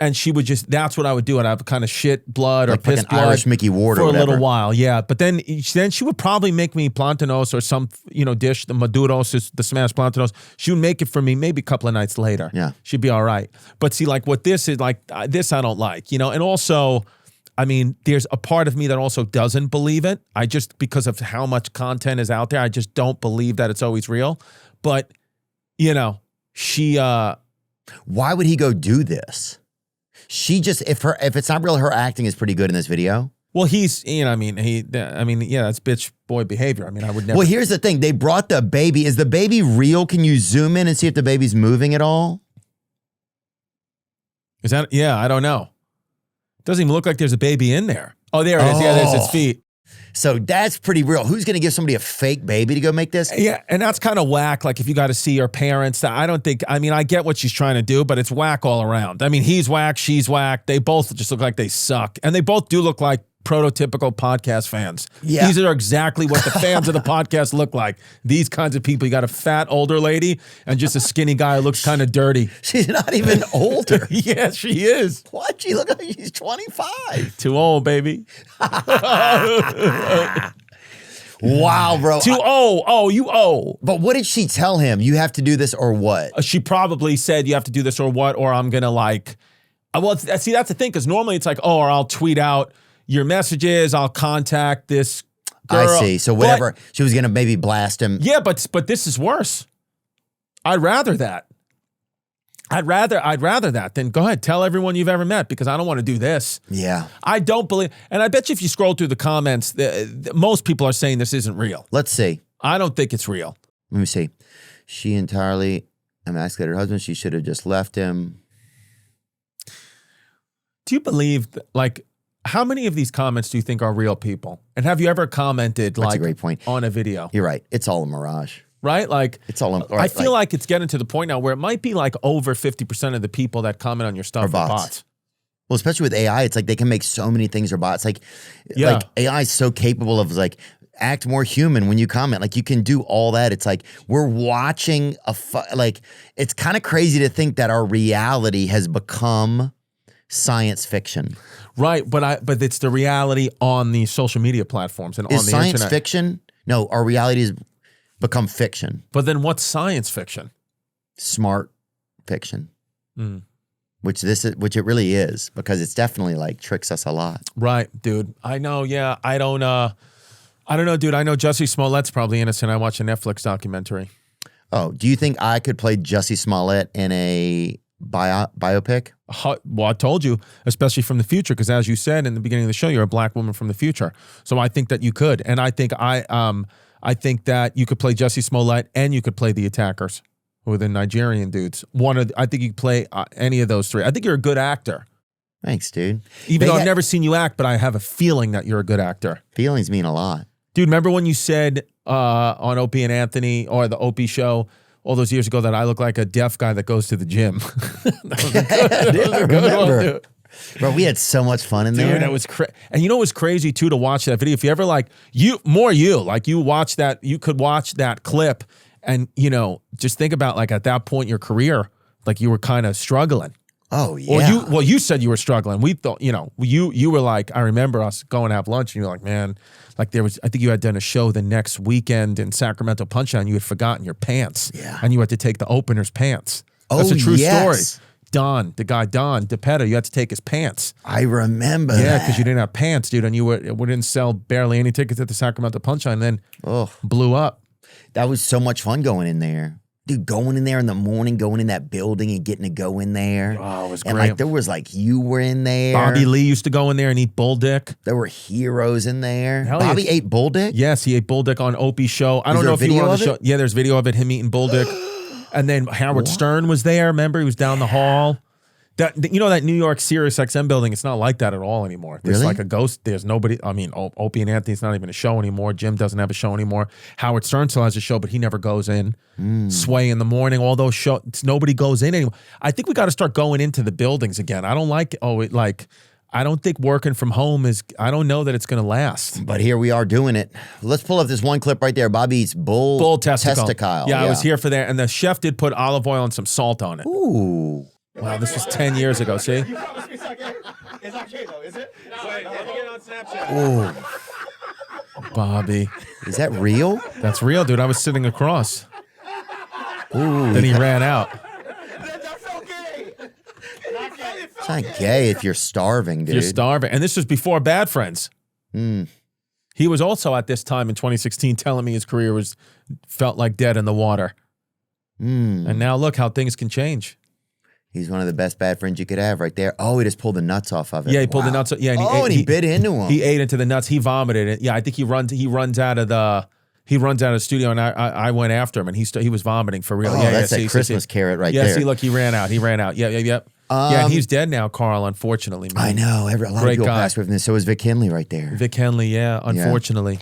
And she would that's what I would do. And I would kind of shit blood or piss like an blood. Irish Mickey Ward for or a little whatever. while. Yeah. But then she would probably make me plantanos or some, you know, dish, the maduros, the smashed plantanos. She would make it for me maybe a couple of nights later. Yeah. She'd be all right. But see, like what this is like, this I don't like, you know, and also, I mean, there's a part of me that also doesn't believe it. I just, because of how much content is out there, I just don't believe that it's always real. But, you know, she, why would he go do this? She just, if it's not real, her acting is pretty good in this video. well, he's, you know, I mean, yeah, that's bitch boy behavior. I mean, I would never. Well, here's the thing. They brought the baby. Is the baby real? Can you zoom in and see if the baby's moving at all? Is that, yeah, I don't know. Doesn't even look like there's a baby in there. Oh, there it is. Yeah, there's its feet. So that's pretty real. Who's going to give somebody a fake baby to go make this? Yeah, and that's kind of whack. Like if you got to see your parents, I don't think, I mean, I get what she's trying to do, but it's whack all around. I mean, he's whack, she's whack. They both just look like they suck. And they both do look like prototypical podcast fans. Yeah. These are exactly what the fans of the podcast look like. These kinds of people. You got a fat older lady and just a skinny guy who looks kind of dirty. She's not even older. Yes, she is. What? She looks like she's 25. Too old, baby. Wow, bro. Too old. Oh, you old. But what did she tell him? You have to do this or what? She probably said you have to do this or what, or I'm going to like, well, see, that's the thing, because normally it's like, oh, or I'll tweet out your messages, I'll contact this girl. I see. So whatever, she was going to maybe blast him. Yeah, but this is worse. I'd rather that. I'd rather that than go ahead, tell everyone you've ever met, because I don't want to do this. Yeah. I don't believe, and I bet you if you scroll through the comments, most people are saying this isn't real. Let's see. I don't think it's real. Let me see. She entirely emasculated her husband. She should have just left him. Do you believe, like, how many of these comments do you think are real people? And have you ever commented That's like a great point. on a video? You're right. It's all a mirage. Right? Like It's all. I feel like it's getting to the point now where it might be like over 50% of the people that comment on your stuff are bots. Well, especially with AI, it's like they can make so many things are bots. Like AI is so capable of like act more human when you comment. Like you can do all that. It's like we're watching like it's kind of crazy to think that our reality has become science fiction. Right, but it's the reality on the social media platforms and on the Is science internet. fiction? No, our reality has become fiction. But then what's science fiction? Smart fiction. Which it really is, because it's definitely like tricks us a lot. Right, dude. I know, yeah. I don't know, dude. I know Jussie Smollett's probably innocent. I watched a Netflix documentary. Oh, do you think I could play Jussie Smollett in a biopic? Well, I told you, especially from the future, because as you said in the beginning of the show, you're a black woman from the future. So I think that you could, and I think think that you could play Jussie Smollett, and you could play the attackers, who are the Nigerian dudes. I think you could play any of those three. I think you're a good actor. Thanks, dude. Even though I've never seen you act, but I have a feeling that you're a good actor. Feelings mean a lot. Dude, remember when you said on Opie and Anthony or the Opie show all those years ago that I look like a deaf guy that goes to the gym? I remember. Bro, we had so much fun in there. Dude, that was crazy. And you know what's crazy too to watch that video? If you ever like you watch that, you could watch that clip and, you know, just think about like at that point in your career, like you were kind of struggling. Oh, yeah. Or you said you were struggling. We thought, you know, you were like, I remember us going to have lunch and you were like, man, like I think you had done a show the next weekend in Sacramento Punchline. You had forgotten your pants. Yeah. And you had to take the opener's pants. That's a true story. Don DePetta, you had to take his pants. I remember Yeah, that. because you didn't have pants, dude, and we didn't sell barely any tickets at the Sacramento Punchline, and then blew up. That was so much fun going in there. Dude, going in there in the morning, going in that building and getting to go in there. Oh, it was and great. like there was like you were in there. Bobby Lee used to go in there and eat bull dick. There were heroes in there. Hell Bobby yeah. ate bull dick? Yes, he ate bull dick on Opie's show. I don't there know a if you were video on the of show. it? Yeah, there's video of it, him eating bull dick. And then Howard Stern was there. Remember, he was down the hall. That you know that New York Sirius XM building, it's not like that at all anymore. There's Really? like a ghost. There's nobody. I mean, Opie and Anthony's not even a show anymore. Jim doesn't have a show anymore. Howard Stern still has a show, but he never goes in. Sway in the morning, all those shows, nobody goes in anymore. I think we got to start going into the buildings again. I don't like. I don't think working from home is. I don't know that it's going to last. But here we are doing it. Let's pull up this one clip right there. Bobby eats bull testicle. Yeah, I was here for that, and the chef did put olive oil and some salt on it. Ooh. Wow, this was 10 years ago. See? It's okay though, is it? Wait, let me get on Snapchat. Ooh. Bobby. Is that real? That's real, dude. I was sitting across. Ooh. Then he ran out. That's okay. It's not gay if you're starving, dude. You're starving. And this was before Bad Friends. He was also at this time in 2016 telling me his career felt like dead in the water. And now look how things can change. He's one of the best bad friends you could have right there. Oh, he just pulled the nuts off of it. Yeah, he pulled the nuts. Yeah, and he bit into him. He ate into the nuts. He vomited it. Yeah, I think he runs out of the studio, and I went after him, and he was vomiting for real. Oh, Yeah, that's see, that Christmas carrot right yeah, there. see, look, he ran out. Yeah. Yeah, and he's dead now, Carl, unfortunately. Man. I know. A lot of people passed away from this. So is Vic Henley right there. Vic Henley, yeah, unfortunately.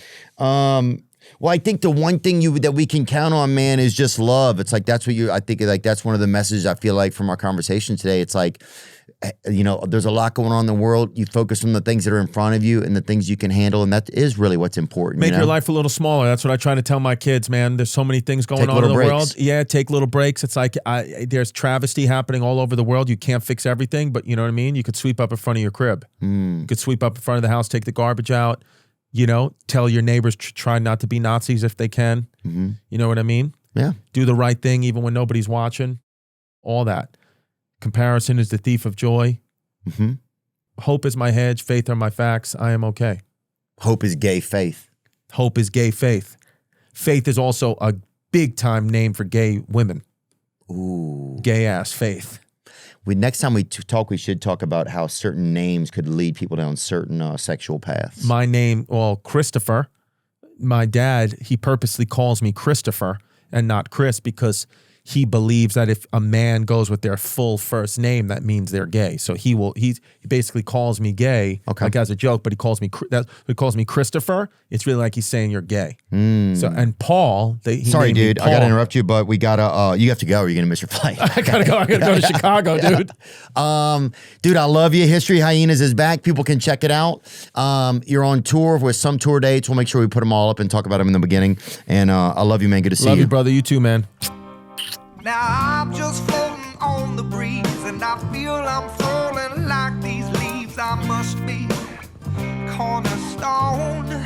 Well, I think the one thing that we can count on, man, is just love. It's like that's what I think like that's one of the messages I feel like from our conversation today. It's like, you know, there's a lot going on in the world. You focus on the things that are in front of you and the things you can handle, and that is really what's important. Make your life a little smaller. That's what I try to tell my kids, man. There's so many things going on in the world. Yeah, take little breaks. It's like there's travesty happening all over the world. You can't fix everything, but you know what I mean? You could sweep up in front of your crib. You could sweep up in front of the house, take the garbage out. You know, tell your neighbors try not to be Nazis if they can. You know what I mean? Yeah. Do the right thing even when nobody's watching. All that. Comparison is the thief of joy. Hope is my hedge. Faith are my facts. I am okay. Hope is gay faith. Hope is gay faith. Faith is also a big time name for gay women. Ooh. Gay ass faith. Next time we talk, we should talk about how certain names could lead people down certain sexual paths. My name, well, Christopher. My dad, he purposely calls me Christopher and not Chris because he believes that if a man goes with their full first name, that means they're gay. So he basically calls me gay, like as a joke, but he calls me Christopher. It's really like he's saying you're gay. So and Paul, sorry, dude, I gotta interrupt you, but we gotta. You have to go. Or you're gonna miss your flight. I gotta go. I gotta go to Chicago, dude. Dude, I love you. History Hyenas is back. People can check it out. You're on tour with some tour dates. We'll make sure we put them all up and talk about them in the beginning. And I love you, man. Good to see you. Love you, brother. You too, man. Now I'm just floating on the breeze, and I feel I'm falling like these leaves. I must be cornerstone.